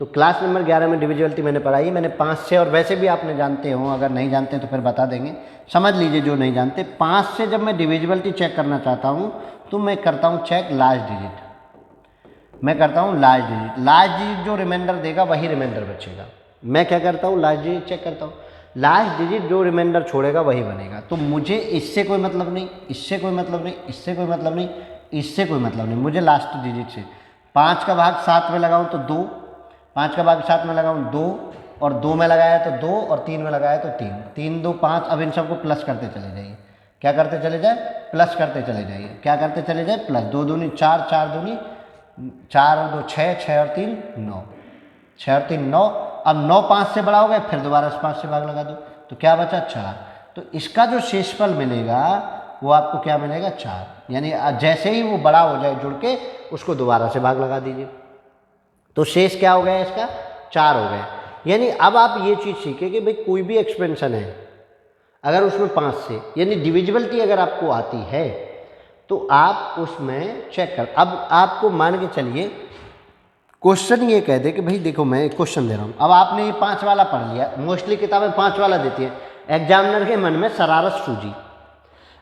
तो क्लास नंबर 11 में डिविजिबिलिटी मैंने पढ़ाई। मैंने 5 से, और वैसे भी आपने जानते हो, अगर नहीं जानते तो फिर बता देंगे, समझ लीजिए जो नहीं जानते। 5 से जब मैं डिविजिबिलिटी चेक करना चाहता हूँ तो मैं करता हूँ चेक लास्ट डिजिट, मैं करता हूँ लास्ट डिजिट। लास्ट डिजिट जो रिमाइंडर देगा वही रिमाइंडर बचेगा। मैं क्या करता हूँ, लास्ट डिजिट चेक करता हूँ, लास्ट डिजिट जो रिमाइंडर छोड़ेगा वही बनेगा। तो मुझे इससे कोई मतलब नहीं, इससे कोई मतलब नहीं, इससे कोई मतलब नहीं, इससे कोई मतलब नहीं, मुझे लास्ट डिजिट से। 5 का भाग 7 में लगाऊँ तो 2, 5 का भाग 7 में लगाऊँ 2, और 2 में लगाया तो 2, और 3 में लगाया तो 3, 3 2 5। अब इन सबको प्लस करते चले जाइए, क्या करते चले जाए, प्लस करते चले जाइए, क्या करते चले जाए, प्लस। 2 दूनी 4, 4 दूनी 4 और 2 6, 6 और 3 9, 6 और 3 9। अब 9 5 से बड़ा हो गया, फिर दोबारा 5 से भाग लगा दो, तो क्या बचा 4। तो इसका जो शेषफल मिलेगा वो आपको क्या मिलेगा, 4। यानी जैसे ही वो बड़ा हो जाए जुड़ के, उसको दोबारा से भाग लगा दीजिए, तो शेष क्या हो गया इसका, 4 हो गया। यानी अब आप ये चीज़ सीखें कि भाई कोई भी एक्सपेंशन है, अगर उसमें 5 से, यानी डिविजिबिलिटी अगर आपको आती है तो आप उसमें चेक कर। अब आपको मान के चलिए क्वेश्चन ये कह दे कि भाई देखो मैं एक क्वेश्चन दे रहा हूँ, अब आपने ये 5 वाला पढ़ लिया, मोस्टली किताबें 5 वाला देती है। एग्जामिनर के मन में शरारत सूझी,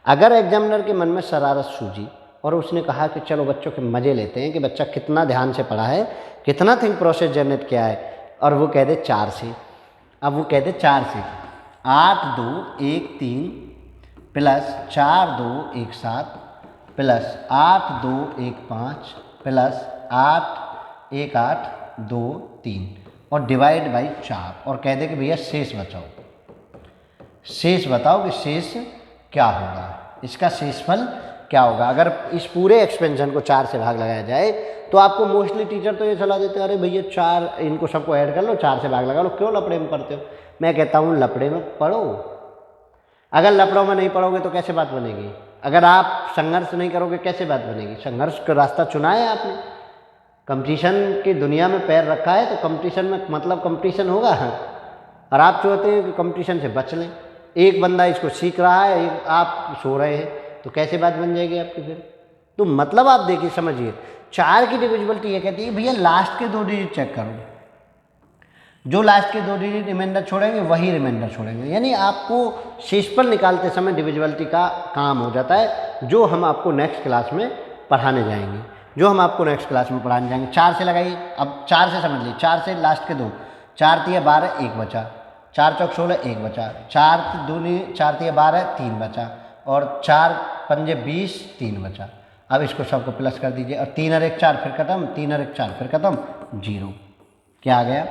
अगर एग्जामिनर के मन में शरारत सूझी और उसने कहा कि चलो बच्चों के मज़े लेते हैं कि बच्चा कितना ध्यान से पढ़ा है, कितना थिंक प्रोसेस जनरेट किया है, और वो कह दे 4 से। अब वो कह दे 4 से 8 2 1 3 प्लस 4 2 1 7 प्लस 8 2 1 5 प्लस 8 1 8 2 3, और डिवाइड बाई 4, और कह दे कि भैया शेष बचाओ, शेष बताओ कि शेष क्या होगा, इसका शेषफल क्या होगा। अगर इस पूरे एक्सपेंशन को 4 से भाग लगाया जाए तो आपको मोस्टली टीचर तो ये सलाह देते हैं, अरे भैया 4 इनको सबको ऐड कर लो, 4 से भाग लगा लो, क्यों लफड़े में पढ़ते हो। मैं कहता हूँ लफड़े में पढ़ो, अगर लफड़ों में नहीं पढ़ोगे तो कैसे बात बनेगी, अगर आप संघर्ष नहीं करोगे कैसे बात बनेगी। संघर्ष का रास्ता चुना है आपने, कंपटीशन की दुनिया में पैर रखा है, तो कंपटीशन में मतलब कंपटीशन होगा, और आप चाहते हैं कि कंपटीशन से बच लें। एक बंदा इसको सीख रहा है, एक आप सो रहे हैं, तो कैसे बात बन जाएगी आपकी फिर। तो मतलब आप देखिए समझिए, 4 की डिविजिबिलिटी ये कहती है भैया लास्ट के 2 डिजिट चेक करो, जो लास्ट के 2 डिजिट रिमाइंडर छोड़ेंगे वही रिमाइंडर छोड़ेंगे। यानी आपको शेषफल निकालते समय डिविजिबिलिटी का काम हो जाता है, जो हम आपको नेक्स्ट क्लास में पढ़ाने जाएंगे, 4 से लगाइए। अब 4 से समझ लीजिए, 4 से लास्ट के 2, 4 3 12 1 बचा, 4 चौक 16 1 बचा, 4 दूनी 4 3 12 3 बचा, और 4 पंजे 20 3 बचा। अब इसको सबको प्लस कर दीजिए, और 3 और 1 4 फिर खत्म, 3 और 1 4 फिर खत्म, 0। क्या आ गया,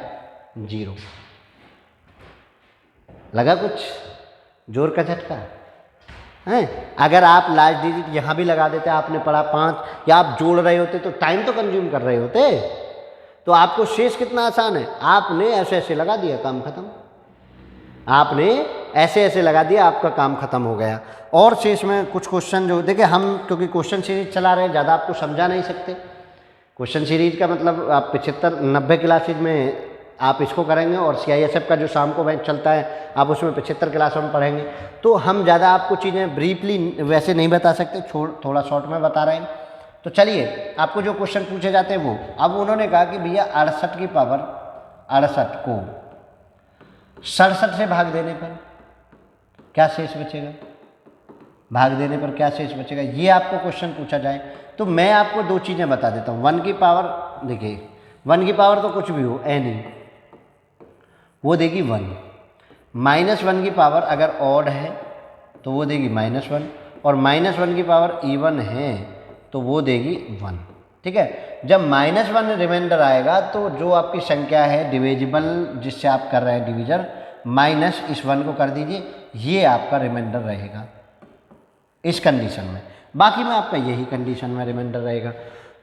0। लगा कुछ जोर का झटका है। अगर आप लास्ट डिजिट यहाँ भी लगा देते, आपने पढ़ा 5, या आप जोड़ रहे होते तो टाइम तो कंज्यूम कर रहे होते, तो आपको शेष कितना आसान है, आपने ऐसे ऐसे लगा दिया, काम खत्म। आपने ऐसे ऐसे लगा दिया, आपका काम खत्म हो गया। और शेष में कुछ क्वेश्चन जो देखिए हम क्योंकि क्वेश्चन सीरीज चला रहे हैं, ज़्यादा आपको समझा नहीं सकते। क्वेश्चन सीरीज का मतलब आप 75-90 क्लासेज में आप इसको करेंगे और CISF का जो शाम को बैच चलता है आप उसमें 75 क्लासों में पढ़ेंगे। तो हम ज़्यादा आपको चीज़ें ब्रीफली वैसे नहीं बता सकते, थोड़ा शॉर्ट में बता रहे हैं। तो चलिए आपको जो क्वेश्चन पूछे जाते हैं वो, अब उन्होंने कहा कि भैया 68 की पावर 68 को 67 से भाग देने पर क्या शेष बचेगा, भाग देने पर क्या शेष बचेगा, ये आपको क्वेश्चन पूछा जाए तो मैं आपको दो चीज़ें बता देता हूँ। 1 की पावर, देखिए 1 की पावर तो कुछ भी हो एनी, वो देगी 1। -1 की पावर अगर ऑड है तो वो देगी -1, और -1 की पावर इवन है तो वो देगी 1। ठीक है, जब -1 रिमाइंडर आएगा तो जो आपकी संख्या है डिविजिबल जिससे आप कर रहे हैं डिवीजन, माइनस इस 1 को कर दीजिए, ये आपका रिमाइंडर रहेगा इस कंडीशन में। बाकी में आपका यही कंडीशन में रिमाइंडर रहेगा।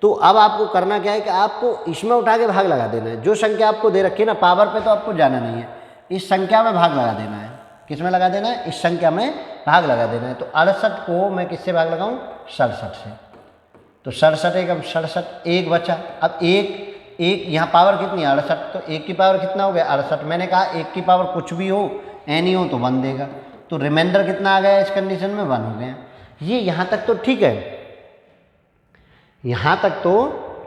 तो अब आपको करना क्या है कि आपको इसमें उठा के भाग लगा देना है। जो संख्या आपको दे रखी है ना, पावर पे तो आपको जाना नहीं है, इस संख्या में भाग लगा देना है। किस में लगा देना है? इस संख्या में भाग लगा देना है। तो 68 को मैं किससे भाग लगाऊं? 67 से। तो 67 एकम 67, एक बचा। अब एक यहाँ पावर कितनी है? 68, तो 1 की पावर कितना हो गया? 68। मैंने कहा 1 की पावर कुछ भी हो एनी हो तो 1 देगा, तो रिमाइंडर कितना आ गया इस कंडीशन में? 1 हो गया। ये यहाँ तक तो ठीक है, यहाँ तक तो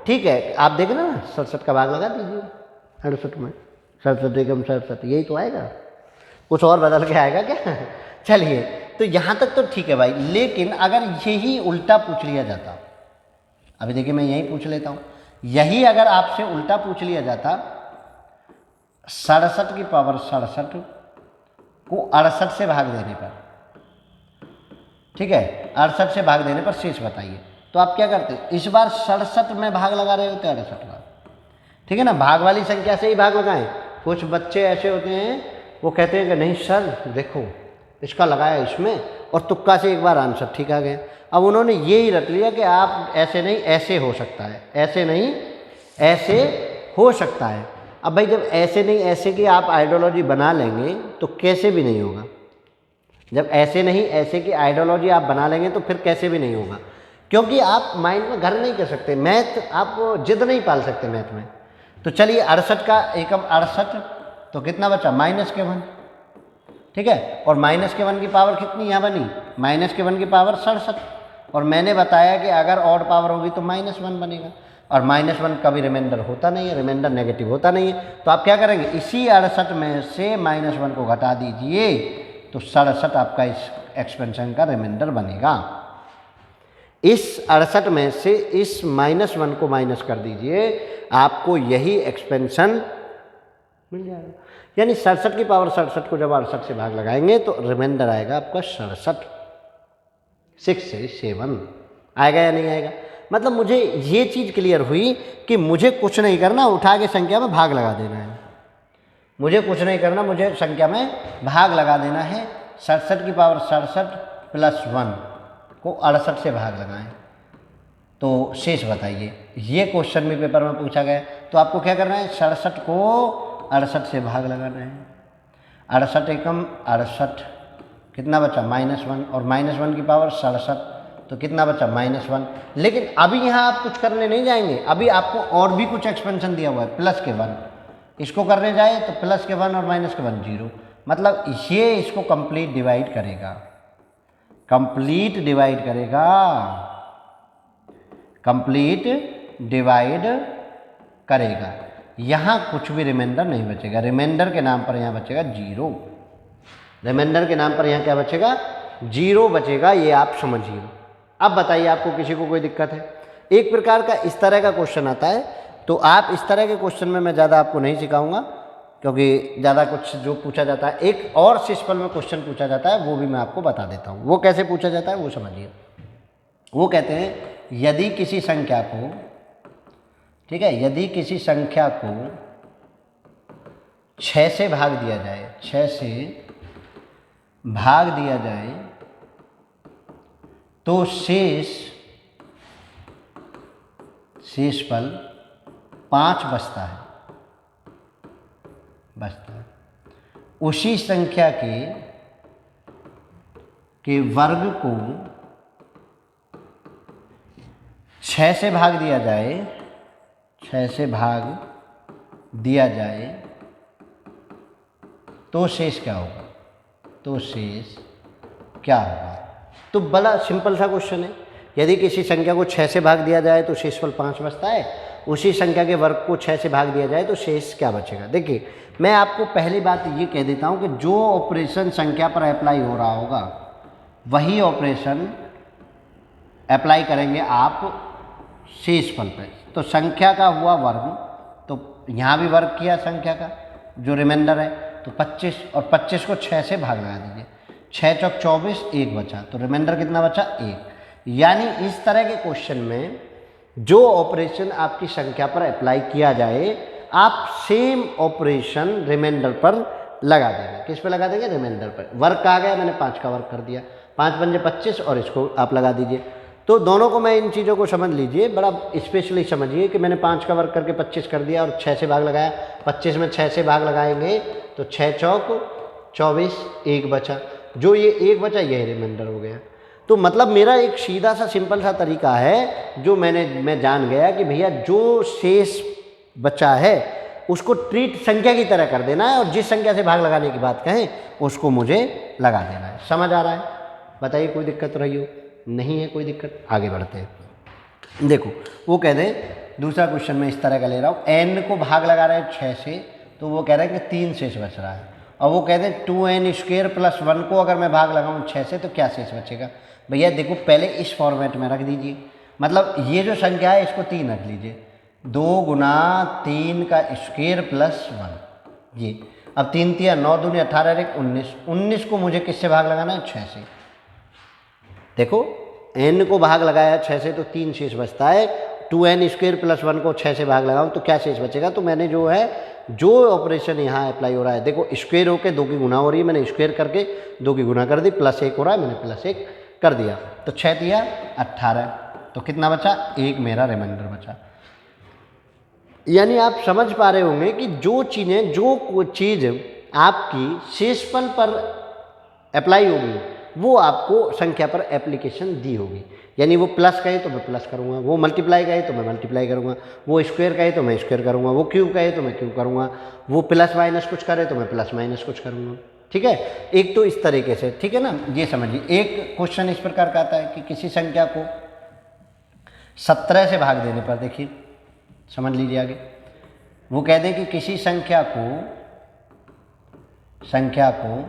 ठीक है। आप देख ना 67 का भाग लगा दीजिए 68 में, 67 एकम 67, यही तो आएगा, कुछ और बदल के आएगा क्या? चलिए, तो यहाँ तक तो ठीक है भाई। लेकिन अगर यही उल्टा पूछ लिया जाता, अभी देखिए मैं यही पूछ लेता हूँ, यही अगर आपसे उल्टा पूछ लिया जाता 67 की पावर 67 को 68 से भाग देने पर, ठीक है, 68 से भाग देने पर शेष बताइए, तो आप क्या करते? इस बार 67 में भाग लगा रहे होते 68 बार, ठीक है ना, भाग वाली संख्या से ही भाग लगाएं। कुछ बच्चे ऐसे होते हैं वो कहते हैं कि नहीं सर देखो इसका लगाया इसमें और तुक्का से एक बार आंसर ठीक आ गया। अब उन्होंने ये ही रट लिया कि आप ऐसे नहीं ऐसे हो सकता है, ऐसे नहीं ऐसे हो सकता है। अब भाई जब ऐसे नहीं ऐसे की आप आइडियोलॉजी बना लेंगे तो कैसे भी नहीं होगा। जब ऐसे नहीं ऐसे की आइडियोलॉजी आप बना लेंगे तो फिर कैसे भी नहीं होगा, क्योंकि आप माइंड में घर नहीं कर सकते, मैथ आप जिद नहीं पाल सकते मैथ में। तो चलिए 68 का एकम 68, तो कितना बचा? -1, ठीक है, और -1 की पावर कितनी यहाँ बनी? -1 की पावर 67, और मैंने बताया कि अगर ऑड पावर होगी तो -1 बनेगा, और -1 कभी रिमाइंडर होता नहीं है, रिमाइंडर नेगेटिव होता नहीं है। तो आप क्या करेंगे? इसी 68 में से -1 को घटा दीजिए, तो 67 आपका इस एक्सपेंशन का रिमाइंडर बनेगा। इस 68 में से इस -1 को माइनस कर दीजिए, आपको यही एक्सपेंशन मिल जाएगा। यानी 67 की पावर 67 को जब 68 से भाग लगाएंगे तो रिमाइंडर आएगा आपका 67, 667 आएगा या नहीं आएगा? मतलब मुझे ये चीज़ क्लियर हुई कि मुझे कुछ नहीं करना, उठा के संख्या में भाग लगा देना है। मुझे कुछ नहीं करना, मुझे संख्या में भाग लगा देना है। 67 की पावर 67 प्लस 1 को 68 से भाग लगाएं तो शेष बताइए। ये क्वेश्चन भी पेपर में पूछा गया। तो आपको क्या करना है? 67 को 68 से भाग लगाना है। 68 एकम 68, कितना बचा? -1, और -1 की पावर 67, तो कितना बचा? -1। लेकिन अभी यहाँ आप कुछ करने नहीं जाएंगे, अभी आपको और भी कुछ एक्सपेंशन दिया हुआ है, प्लस के 1। इसको करने जाए तो प्लस के 1 और माइनस के 1 0, मतलब ये इसको कंप्लीट डिवाइड करेगा, कंप्लीट डिवाइड करेगा, कंप्लीट डिवाइड करेगा। यहाँ कुछ भी रिमाइंडर नहीं बचेगा। रिमाइंडर के नाम पर यहाँ बचेगा 0। रिमाइंडर के नाम पर यहाँ क्या बचेगा? 0 बचेगा। ये आप समझिए। अब बताइए आपको किसी को कोई दिक्कत है? एक प्रकार का इस तरह का क्वेश्चन आता है, तो आप इस तरह के क्वेश्चन में मैं ज़्यादा आपको नहीं सिखाऊंगा, क्योंकि ज़्यादा कुछ जो पूछा जाता है, एक और सिंपल में क्वेश्चन पूछा जाता है, वो भी मैं आपको बता देता हूँ। वो कैसे पूछा जाता है वो समझिए। वो कहते हैं यदि किसी संख्या को, ठीक है, यदि किसी संख्या को 6 से भाग दिया जाए, 6 से भाग दिया जाए तो शेषफल 5 बचता है। उसी संख्या के कि वर्ग को 6 से भाग दिया जाए, 6 से भाग दिया जाए तो शेष क्या होगा, तो शेष क्या होगा। तो बड़ा सिंपल सा क्वेश्चन है। यदि किसी संख्या को 6 से भाग दिया जाए तो शेषफल 5 बचता है, उसी संख्या के वर्ग को 6 से भाग दिया जाए तो शेष क्या बचेगा। देखिए मैं आपको पहली बात ये कह देता हूँ कि जो ऑपरेशन संख्या पर अप्लाई हो रहा होगा वही ऑपरेशन अप्लाई करेंगे आप शेषफल पर। तो संख्या का हुआ वर्ग, तो यहाँ भी वर्ग किया संख्या का, जो रिमाइंडर है तो 25, और 25 को 6 से भाग लगा दीजिए, 6 चौक 24, 1 बचा, तो रिमाइंडर कितना बचा, 1। यानी इस तरह के क्वेश्चन में जो ऑपरेशन आपकी संख्या पर अप्लाई किया जाए आप सेम ऑपरेशन रिमाइंडर पर लगा देंगे। किस पे लगा देंगे, रिमाइंडर पर। वर्ग कहा गया, मैंने 5 का वर्ग कर दिया, 5 पंजे 25 और इसको आप लगा दीजिए। तो दोनों को मैं इन चीज़ों को समझ लीजिए, बड़ा स्पेशली समझिए कि मैंने 5 का वर्ग करके 25 कर दिया और 6 से भाग लगाया, 25 में 6 से भाग लगाएंगे तो 6 चौक 24, 1 बचा, जो ये 1 बचा यही रिमाइंडर हो गया। तो मतलब मेरा एक सीधा सा सिंपल सा तरीका है जो मैं जान गया कि भैया जो शेष बचा है उसको ट्रीट संख्या की तरह कर देना है और जिस संख्या से भाग लगाने की बात कहें उसको मुझे लगा देना है। समझ आ रहा है, बताइए कोई दिक्कत रही हो, नहीं है कोई दिक्कत, आगे बढ़ते हैं। देखो वो कह दें, दूसरा क्वेश्चन मैं इस तरह का ले रहा हूँ, n को भाग लगा रहे हैं 6 से, तो वो कह रहे हैं कि 3 शेष बच रहा है, और वो कहते हैं 2n² + 1 को अगर मैं भाग लगाऊँ 6 से तो क्या शेष बचेगा। भैया देखो पहले इस फॉर्मेट में रख दीजिए, मतलब ये जो संख्या है इसको 3 रख लीजिए, 2 × 3 का स्क्वायर + 1 ये। अब 3 3 9 दूनी 18 1 19, 19 को मुझे किससे भाग लगाना है, 6 से। देखो n को भाग लगाया 6 से तो 3 शेष बचता है, 2n² + 1 को 6 से भाग लगाऊं तो क्या शेष बचेगा। तो मैंने जो है जो ऑपरेशन यहाँ अप्लाई हो रहा है, देखो स्क्वायर होकर 2 की गुना हो रही है, मैंने स्क्वायर करके 2 की गुना कर दी, +1 हो रहा है मैंने +1 कर दिया, तो 6 तिया 18, तो कितना बचा, 1 मेरा रिमाइंडर बचा। यानी आप समझ पा रहे होंगे कि जो चीज़ आपकी शेषफल पर अप्लाई होगी वो आपको संख्या पर एप्लीकेशन दी होगी। यानी वो प्लस कहे तो मैं प्लस करूँगा, वो मल्टीप्लाई कहे तो मैं मल्टीप्लाई करूँगा, वो स्क्वायर कहे तो मैं स्क्वायर करूँगा, वो क्यूब कहे तो मैं क्यूब करूँगा, वो प्लस माइनस कुछ करे तो मैं प्लस माइनस कुछ करूँगा। ठीक है, एक तो इस तरीके से, ठीक है ना, ये समझिए। एक क्वेश्चन इस प्रकार का आता है कि किसी संख्या को 17 से भाग देने पर, देखिए समझ लीजिए आगे, वो कह दें कि किसी संख्या को 17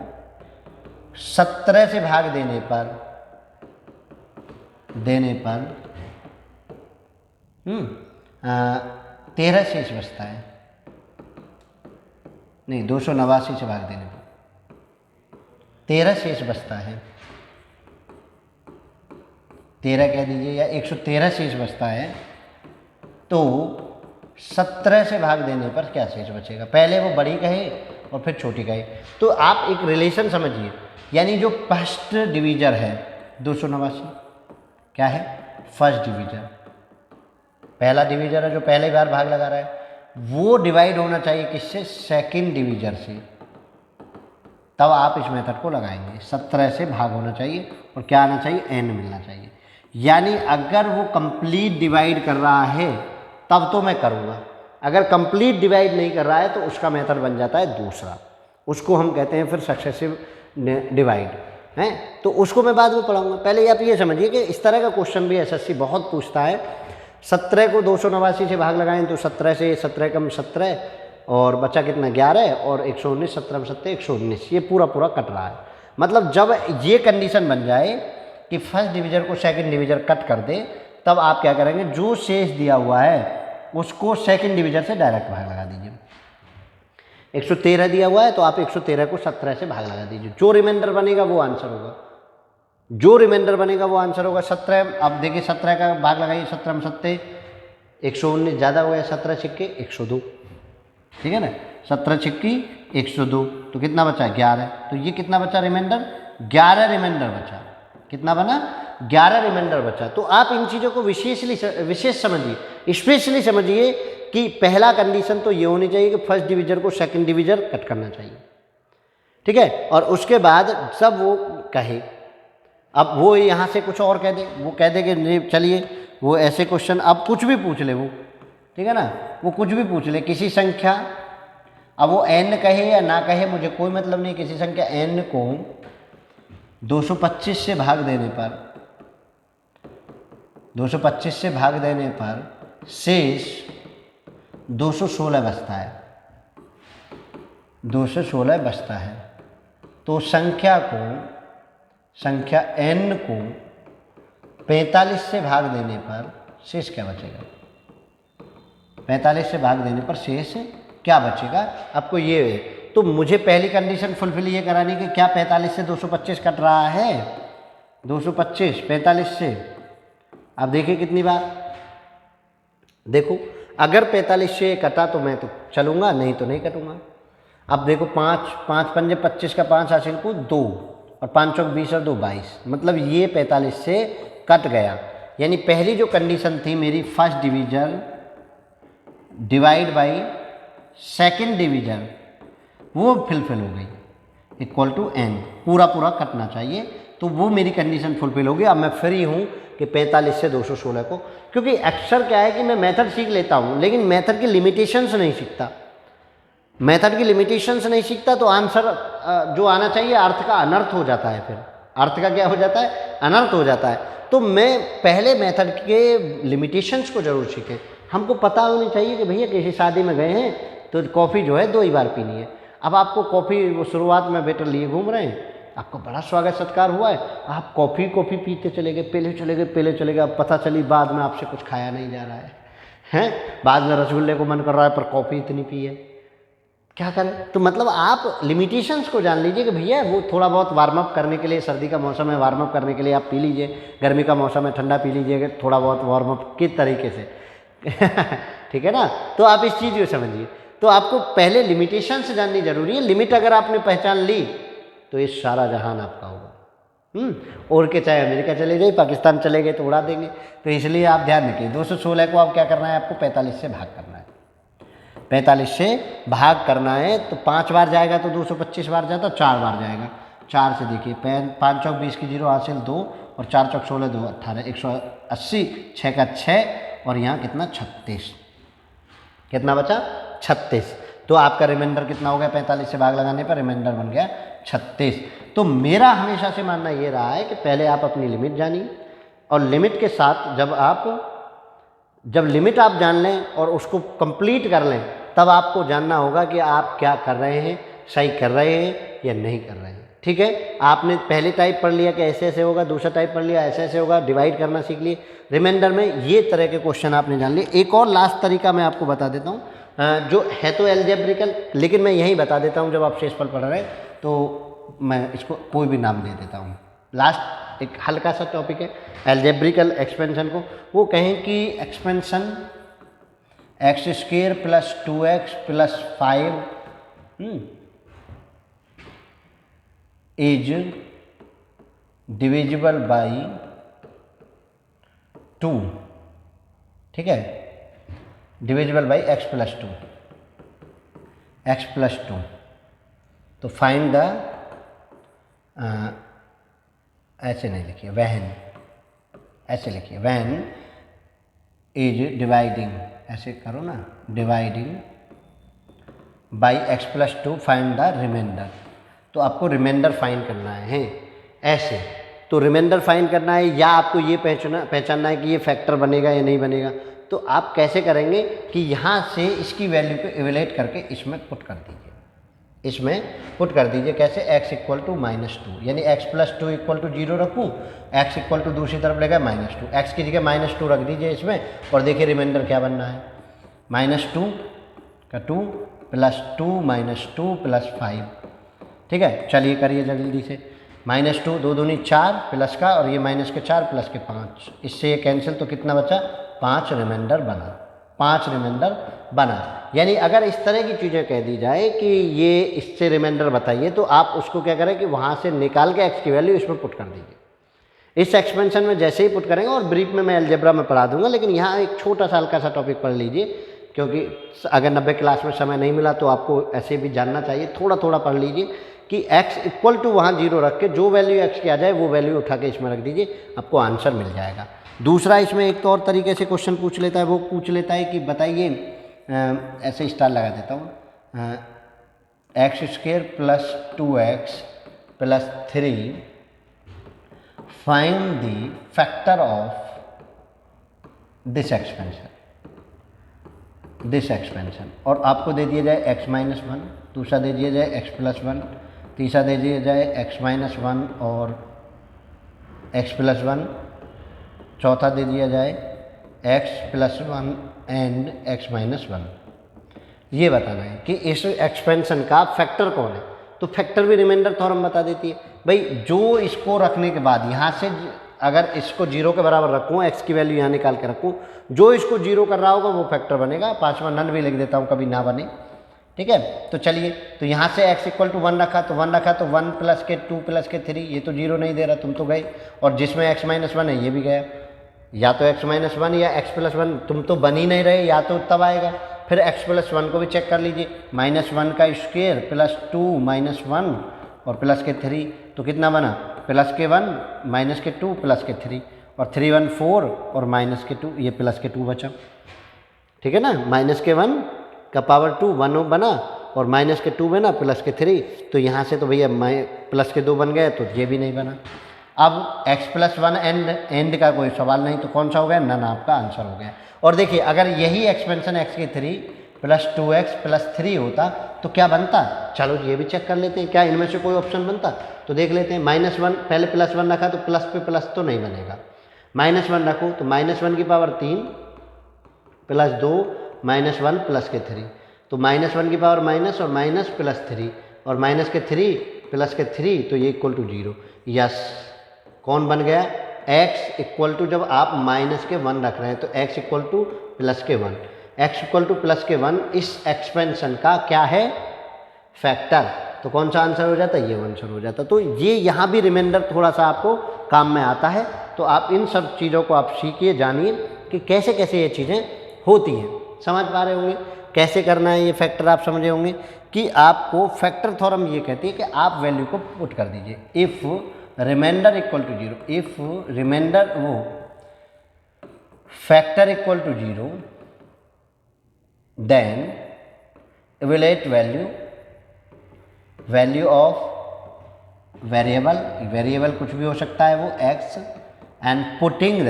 से भाग देने पर 13 शेष बचता है, नहीं 289 से भाग देने पर 13 शेष बचता है, 13 कह दीजिए या 113 शेष बचता है, तो 17 से भाग देने पर क्या शेष बचेगा। पहले वो बड़ी कहे और फिर छोटी कहे, तो आप एक रिलेशन समझिए, यानी जो फर्स्ट डिवीजर है 289 क्या है, फर्स्ट डिवीजर, पहला डिवीजर है जो पहले बार भाग लगा रहा है, वो डिवाइड होना चाहिए किससे, सेकंड डिवीजर से, तब आप इस मेथड को लगाएंगे। 17 से भाग होना चाहिए और क्या आना चाहिए, n मिलना चाहिए। यानी अगर वो कंप्लीट डिवाइड कर रहा है तब तो मैं करूँगा, अगर कंप्लीट डिवाइड नहीं कर रहा है तो उसका मेथड बन जाता है दूसरा, उसको हम कहते हैं फिर सक्सेसिव डिवाइड है, तो उसको मैं बाद में पढ़ाऊँगा। पहले आप ये समझिए कि इस तरह का क्वेश्चन भी एसएससी बहुत पूछता है। 17 को 289 से भाग लगाएं तो 17 से 17 कम 17 और बचा कितना 11 और 119, 17 में 17 119, ये पूरा कट रहा है। मतलब जब ये कंडीशन बन जाए कि फर्स्ट डिवीजर को सेकंड डिवीजर कट कर दे, तब आप क्या करेंगे, जो शेष दिया हुआ है उसको सेकंड डिवीजर से डायरेक्ट भाग लगा दीजिए। 113 दिया हुआ है तो आप 113 को 17 से भाग लगा दीजिए, जो रिमाइंडर बनेगा वो आंसर होगा, जो रिमाइंडर बनेगा वो आंसर होगा। 17, अब देखिए 17 का भाग लगाइए, 17 में 17 119 ज़्यादा हो गया, 17 छिक्के 102, ठीक है ना, 17 छिक्की 102, तो कितना बचा 11, तो ये कितना बचा रिमाइंडर, 11 रिमाइंडर बचा, कितना बना 11 रिमाइंडर बचा। तो आप इन चीज़ों को विशेष समझिए, स्पेशली समझिए कि पहला कंडीशन तो ये होनी चाहिए कि फर्स्ट डिवीजर को सेकंड डिवीजर कट करना चाहिए, ठीक है, और उसके बाद सब वो कहे अब वो यहाँ से कुछ और कह दे, वो कह दे कि नहीं चलिए वो ऐसे क्वेश्चन, अब कुछ भी पूछ ले वो, ठीक है ना, वो कुछ भी पूछ ले किसी संख्या, अब वो n कहे या ना कहे मुझे कोई मतलब नहीं, किसी संख्या n को 225 से भाग देने पर, 225 से भाग देने पर शेष 216 बचता है, 216 बचता है। तो संख्या n को 45 से भाग देने पर शेष क्या बचेगा, 45 से भाग देने पर शेष क्या बचेगा आपको ये है। तो मुझे पहली कंडीशन फुलफिल ये करानी कि क्या 45 से 225 कट रहा है, 225 45 से। अब देखिए कितनी बार, देखो अगर 45 से कटा तो मैं तो चलूँगा, नहीं तो नहीं कटूँगा। अब देखो 5 5 पंजे 25 का 5 हासिल को 2 और 5 चौक 20 और 2 22, मतलब ये 45 से कट गया। यानी पहली जो कंडीशन थी मेरी first division divide by second division वो फुलफिल हो गई, इक्वल टू n, पूरा पूरा कटना चाहिए, तो वो मेरी कंडीशन फुलफिल होगी। अब मैं फ्री हूँ कि 45 से 216 को, क्योंकि अक्सर क्या है कि मैं मेथड सीख लेता हूँ लेकिन मेथड की लिमिटेशंस नहीं सीखता, मेथड की लिमिटेशंस नहीं सीखता तो आंसर जो आना चाहिए अर्थ का अनर्थ हो जाता है, फिर अर्थ का क्या हो जाता है, अनर्थ हो जाता है। तो मैं पहले मेथड के लिमिटेशंस को जरूर सीखें। हमको पता होनी चाहिए कि भैया किसी शादी में गए हैं तो कॉफ़ी जो है 2 ही बार पीनी है। अब आपको कॉफ़ी वो शुरुआत में वेटर लिए घूम रहे हैं, आपको बड़ा स्वागत सत्कार हुआ है, आप कॉफ़ी पीते चले गए, पहले चले गए, अब पता चली बाद में आपसे कुछ खाया नहीं जा रहा है, हैं बाद में रसगुल्ले को मन कर रहा है पर कॉफ़ी इतनी पी है, क्या करें। तो मतलब आप लिमिटेशंस को जान लीजिए कि भैया वो थोड़ा बहुत वार्म अप करने के लिए, सर्दी का मौसम है वार्म अप करने के लिए आप पी लीजिए, गर्मी का मौसम है ठंडा पी लीजिए, थोड़ा बहुत वार्म अप किस तरीके से ठीक है ना। तो आप इस चीज़ को समझिए, तो आपको पहले लिमिटेशंस जाननी जरूरी है। लिमिट अगर आपने पहचान ली तो ये सारा जहान आपका होगा। और के चाहे अमेरिका चले गए, पाकिस्तान चले गए तो उड़ा देंगे। तो इसलिए आप ध्यान रखिए 216 को आप क्या करना है, आपको 45 से भाग करना है, 45 से भाग करना है। तो 5 बार जाएगा तो 225 बार जाता, 4 बार जाएगा, 4 से देखिए 5 चौक 20 की 0 हासिल 2 और 4 चौक 16 2 18 180, 6 का 6 और यहाँ कितना 36, कितना बचा 36। तो आपका रिमाइंडर कितना हो गया, 45 से भाग लगाने पर रिमाइंडर बन गया 36। तो मेरा हमेशा से मानना ये रहा है कि पहले आप अपनी लिमिट जानिए और लिमिट के साथ जब लिमिट आप जान लें और उसको कंप्लीट कर लें तब आपको जानना होगा कि आप क्या कर रहे हैं, सही कर रहे हैं या नहीं कर रहे हैं। ठीक है, आपने पहले टाइप पढ़ लिया कि ऐसे ऐसे होगा, दूसरा टाइप पढ़ लिया ऐसे ऐसे होगा, डिवाइड करना सीख लिए, रिमाइंडर में ये तरह के क्वेश्चन आपने जान लिए। एक और लास्ट तरीका मैं आपको बता देता हूँ, जो है तो एल्जेब्रिकल, लेकिन मैं यही बता देता हूँ जब आप शेषफल पढ़ रहे हैं तो मैं इसको कोई भी नाम दे देता हूँ। लास्ट एक हल्का सा टॉपिक है एल्जेब्रिकल एक्सपेंशन को, वो कहें कि expansion x² + 2x + 5 is divisible by 2। ठीक है, डिविजिबल बाई x + 2, x + 2। तो फाइंड द, ऐसे नहीं लिखिए वैन, ऐसे लिखिए वैन इज डिवाइडिंग, ऐसे करो ना, dividing by x + 2 find the remainder. तो आपको रिमाइंडर फाइंड करना है ऐसे, तो रिमाइंडर फाइंड करना है या आपको ये पहचानना है कि ये फैक्टर बनेगा या नहीं बनेगा। तो आप कैसे करेंगे कि यहाँ से इसकी वैल्यू को इवेलेट करके इसमें पुट कर दीजिए, इसमें पुट कर दीजिए। कैसे, x = -2, यानी x + 2 = 0 रखूँ, x = दूसरी तरफ लेगा -2, x की जगह -2 रख दीजिए इसमें और देखिए रिमाइंडर क्या बनना है, -2 का 2 + 2 -2 + 5। ठीक है, चलिए करिए जल्दी से, -2 2 दूनी 4 प्लस का और ये माइनस के 4 प्लस के 5, इससे ये कैंसिल, तो कितना बचा 5 रिमाइंडर बना, 5 रिमाइंडर बना। यानी अगर इस तरह की चीज़ें कह दी जाए कि ये इससे रिमाइंडर बताइए तो आप उसको क्या करें कि वहाँ से निकाल के x की वैल्यू इसमें पुट कर दीजिए। इस एक्सपेंशन में जैसे ही पुट करेंगे, और ब्रीफ में मैं अलजेब्रा में पढ़ा दूंगा, लेकिन यहाँ एक छोटा सा हल्का सा टॉपिक पढ़ लीजिए, क्योंकि अगर 90 क्लास में समय नहीं मिला तो आपको ऐसे भी जानना चाहिए, थोड़ा थोड़ा पढ़ लीजिए कि x इक्वल टू वहाँ 0 रख के जो वैल्यू x की आ जाए वो वैल्यू उठा के इसमें रख दीजिए, आपको आंसर मिल जाएगा। दूसरा इसमें एक तो और तरीके से क्वेश्चन पूछ लेता है, वो पूछ लेता है कि बताइए, ऐसे स्टार लगा देता हूँ, x² plus 2x plus 3 find the factor of this expansion, और आपको दे दिया जाए x-1, दूसरा दे दिया जाए x+1, तीसरा दे दिया जाए x-1 और x+1, चौथा दे दिया जाए x+1 एंड x-1। ये बताना है कि इस एक्सपेंशन का फैक्टर कौन है। तो फैक्टर भी रिमाइंडर थ्योरम बता देती है भाई, जो इसको रखने के बाद यहाँ से अगर इसको 0 के बराबर रखूँ, x की वैल्यू यहाँ निकाल के रखूँ, जो इसको 0 कर रहा होगा वो फैक्टर बनेगा। पांचवा नन भी लिख देता हूँ, कभी ना बने, ठीक है। तो चलिए, तो यहाँ से x इक्वल टू 1 रखा, तो 1 रखा तो 1 प्लस के 2 प्लस के 3, ये तो 0 नहीं दे रहा, तुम तो गए, और जिसमें x-1 है ये भी गया, या तो x-1 या x+1, तुम तो बन ही नहीं रहे, या तो तब आएगा। फिर x+1 को भी चेक कर लीजिए, -1 का स्क्वायर प्लस 2 -1 और प्लस के 3, तो कितना बना, प्लस के 1 माइनस के 2 प्लस के 3, और 3 1 4 और माइनस के 2, ये प्लस के 2 बचा, ठीक है ना। माइनस के 1 का पावर 2 1 बना, और माइनस के 2 बना, प्लस के 3, तो यहाँ से तो भैया प्लस के 2 बन गए, तो ये भी नहीं बना। अब x+1 एंड का कोई सवाल नहीं, तो कौन सा हो गया, नन आपका आंसर हो गया। और देखिए, अगर यही एक्सपेंशन x के 3 प्लस 2x प्लस 3 होता तो क्या बनता, चलो ये भी चेक कर लेते हैं, क्या इनमें से कोई ऑप्शन बनता, तो देख लेते हैं। -1 पहले +1 रखा तो प्लस पे प्लस तो नहीं बनेगा, -1 रखो तो -1 की पावर 3 प्लस 2 -1 प्लस के 3, तो -1 की पावर माइनस और माइनस प्लस 3 और माइनस के 3 प्लस के 3, तो ये इक्वल टू 0। यस, कौन बन गया, x इक्वल टू, जब आप माइनस के 1 रख रहे हैं तो x इक्वल टू प्लस के 1, x इक्वल टू प्लस के 1 इस एक्सपेंशन का क्या है, फैक्टर। तो कौन सा आंसर हो जाता है, ये आंसर हो जाता। तो ये यहाँ भी रिमाइंडर थोड़ा सा आपको काम में आता है, तो आप इन सब चीज़ों को आप सीखिए, जानिए कि कैसे कैसे ये चीज़ें होती हैं। समझ पा रहे होंगे कैसे करना है ये फैक्टर, आप समझे होंगे कि आपको फैक्टर थ्योरम ये कहती है कि आप वैल्यू को पुट कर दीजिए। If remainder equal to 0, if remainder वो factor equal to 0, then evaluate value of variable कुछ भी हो सकता है वो x, and putting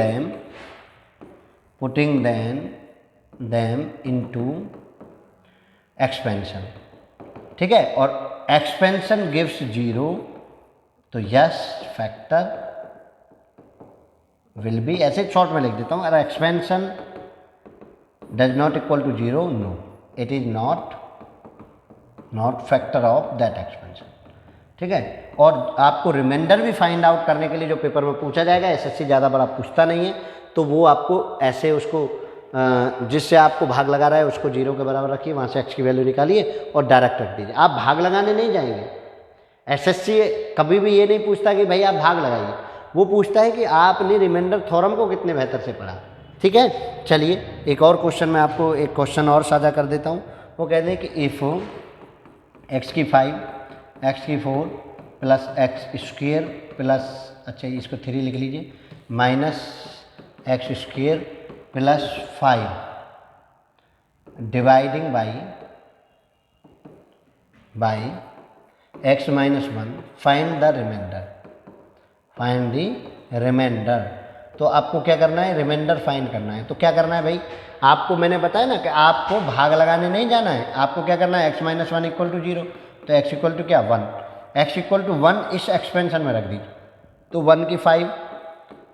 them into expansion, ठीक है। और एक्सपेंशन गिव्स 0, तो यस फैक्टर विल बी, ऐसे शॉर्ट में लिख देता हूँ, अगर expansion does not equal to 0, no it is not factor of that expansion, ठीक है। और आपको रिमाइंडर भी फाइंड आउट करने के लिए जो पेपर में पूछा जाएगा, एसएससी ज़्यादा बड़ा पूछता नहीं है, तो वो आपको ऐसे उसको जिससे आपको भाग लगा रहा है उसको 0 के बराबर रखिए, वहाँ से x की वैल्यू निकालिए और डायरेक्ट रख दीजिए। आप भाग लगाने नहीं जाएंगे, एसएससी कभी भी ये नहीं पूछता कि भाई आप भाग लगाइए, वो पूछता है कि आपने रिमाइंडर थ्योरम को कितने बेहतर से पढ़ा, ठीक है। चलिए एक और क्वेश्चन मैं आपको एक क्वेश्चन और साझा कर देता हूँ। वो कहते हैं कि इफ़ x की 5 x की 4 प्लस x स्क्वेयर प्लस, अच्छा इसको 3 लिख लीजिए, minus x square plus 5 dividing by x minus 1, find the remainder. तो आपको क्या करना है, रिमाइंडर फाइंड करना है। तो क्या करना है भाई, आपको मैंने बताया ना कि आपको भाग लगाने नहीं जाना है, आपको क्या करना है, x माइनस 1 इक्वल टू 0, तो x इक्वल टू क्या 1, x इक्वल टू 1 इस एक्सपेंशन में रख दीजिए। तो 1 की 5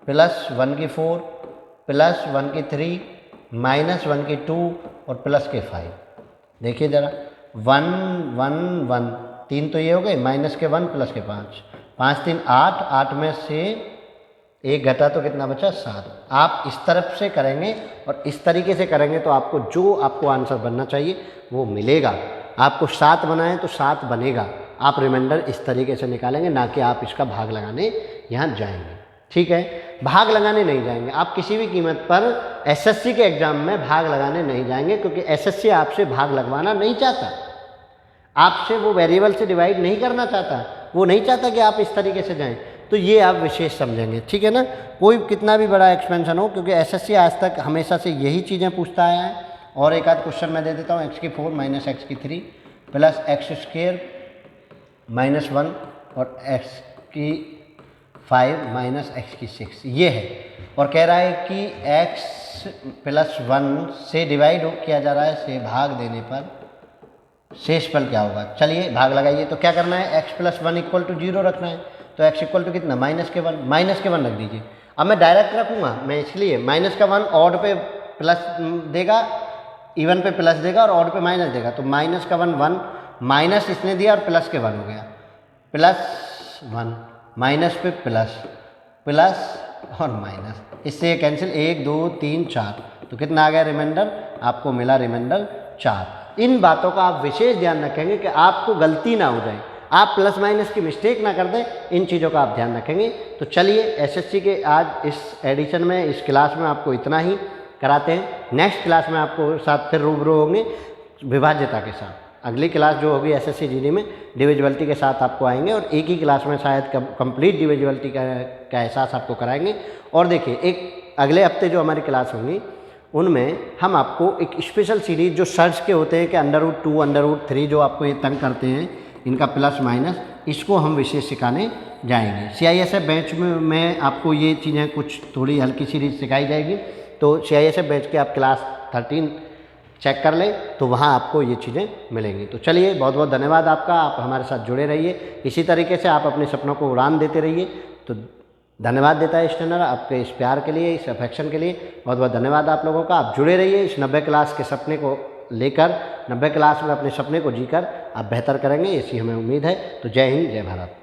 प्लस 1 की 4 प्लस 1 की 3 माइनस 1 की 2 और प्लस के 5, देखिए ज़रा 1 1 1, 3 तो ये हो गए, माइनस के 1 प्लस के 5, 5 3 8, 8 में से 1 घटा तो कितना बचा, 7। आप इस तरफ से करेंगे और इस तरीके से करेंगे तो आपको जो आपको आंसर बनना चाहिए वो मिलेगा। आपको 7 बनाएं तो 7 बनेगा। आप रिमाइंडर इस तरीके से निकालेंगे, ना कि आप इसका भाग लगाने यहाँ जाएंगे, ठीक है। भाग लगाने नहीं जाएंगे आप किसी भी कीमत पर, एसएससी के एग्ज़ाम में भाग लगाने नहीं जाएंगे, क्योंकि एसएससी आपसे भाग लगवाना नहीं चाहता। आपसे वो वेरिएबल से डिवाइड नहीं करना चाहता, वो नहीं चाहता कि आप इस तरीके से जाएं। तो ये आप विशेष समझेंगे, ठीक है ना। कोई कितना भी बड़ा एक्सपेंशन हो, क्योंकि एसएससी आज तक हमेशा से यही चीज़ें पूछता आया है। और एक आध क्वेश्चन मैं दे देता हूँ, x की 4 माइनस एक्स की 3 प्लस एक्स स्क्वेयर माइनस 1 और x की 5 माइनस एक्स की 6 ये है। और कह रहा है कि x प्लस 1 से डिवाइड किया जा रहा है, से भाग देने पर शेषफल क्या होगा। चलिए भाग लगाइए। तो क्या करना है, x प्लस 1 इक्वल टू 0 रखना है। तो x इक्वल टू कितना, माइनस के 1, माइनस के 1 रख दीजिए। अब मैं डायरेक्ट रखूँगा, मैं इसलिए माइनस का 1 ऑड पे प्लस देगा, इवन पे प्लस देगा और ऑड पे माइनस देगा। तो माइनस का 1 माइनस इसने दिया और प्लस के 1 हो गया, प्लस 1 माइनस पे प्लस, प्लस और माइनस, इससे ये कैंसिल, 1 2 3 4, तो कितना आ गया रिमाइंडर, आपको मिला रिमाइंडर 4। इन बातों का आप विशेष ध्यान रखेंगे कि आपको गलती ना हो जाए, आप प्लस माइनस की मिस्टेक ना कर दें, इन चीज़ों का आप ध्यान रखेंगे। तो चलिए एसएससी के आज इस एडिशन में, इस क्लास में आपको इतना ही कराते हैं। नेक्स्ट क्लास में आपको साथ फिर रूबरू होंगे विभाज्यता के साथ। अगली क्लास जो होगी एसएससी जीडी में डिविजिबिलिटी के साथ आपको आएंगे, और एक ही क्लास में शायद कंप्लीट डिविजिबिलिटी का एहसास आपको कराएंगे। और देखिए एक अगले हफ्ते जो हमारी क्लास होंगी उनमें हम आपको एक स्पेशल सीरीज जो सर्च के होते हैं कि √2 √3 जो आपको ये तंग करते हैं, इनका प्लस माइनस, इसको हम विशेष सिखाने जाएंगे। CISF बैच में आपको ये चीज़ें कुछ थोड़ी हल्की सीरीज सिखाई जाएगी। तो CISF बैच के आप क्लास 13 चेक कर लें, तो वहाँ आपको ये चीज़ें मिलेंगी। तो चलिए बहुत बहुत धन्यवाद आपका, आप हमारे साथ जुड़े रहिए, इसी तरीके से आप अपने सपनों को उड़ान देते रहिए। तो धन्यवाद देता है स्टैनर आपके इस प्यार के लिए, इस अफेक्शन के लिए। बहुत बहुत धन्यवाद आप लोगों का। आप जुड़े रहिए इस 90 क्लास के सपने को लेकर, 90 क्लास में अपने सपने को जीकर आप बेहतर करेंगे, ऐसी हमें उम्मीद है। तो जय हिंद, जय भारत।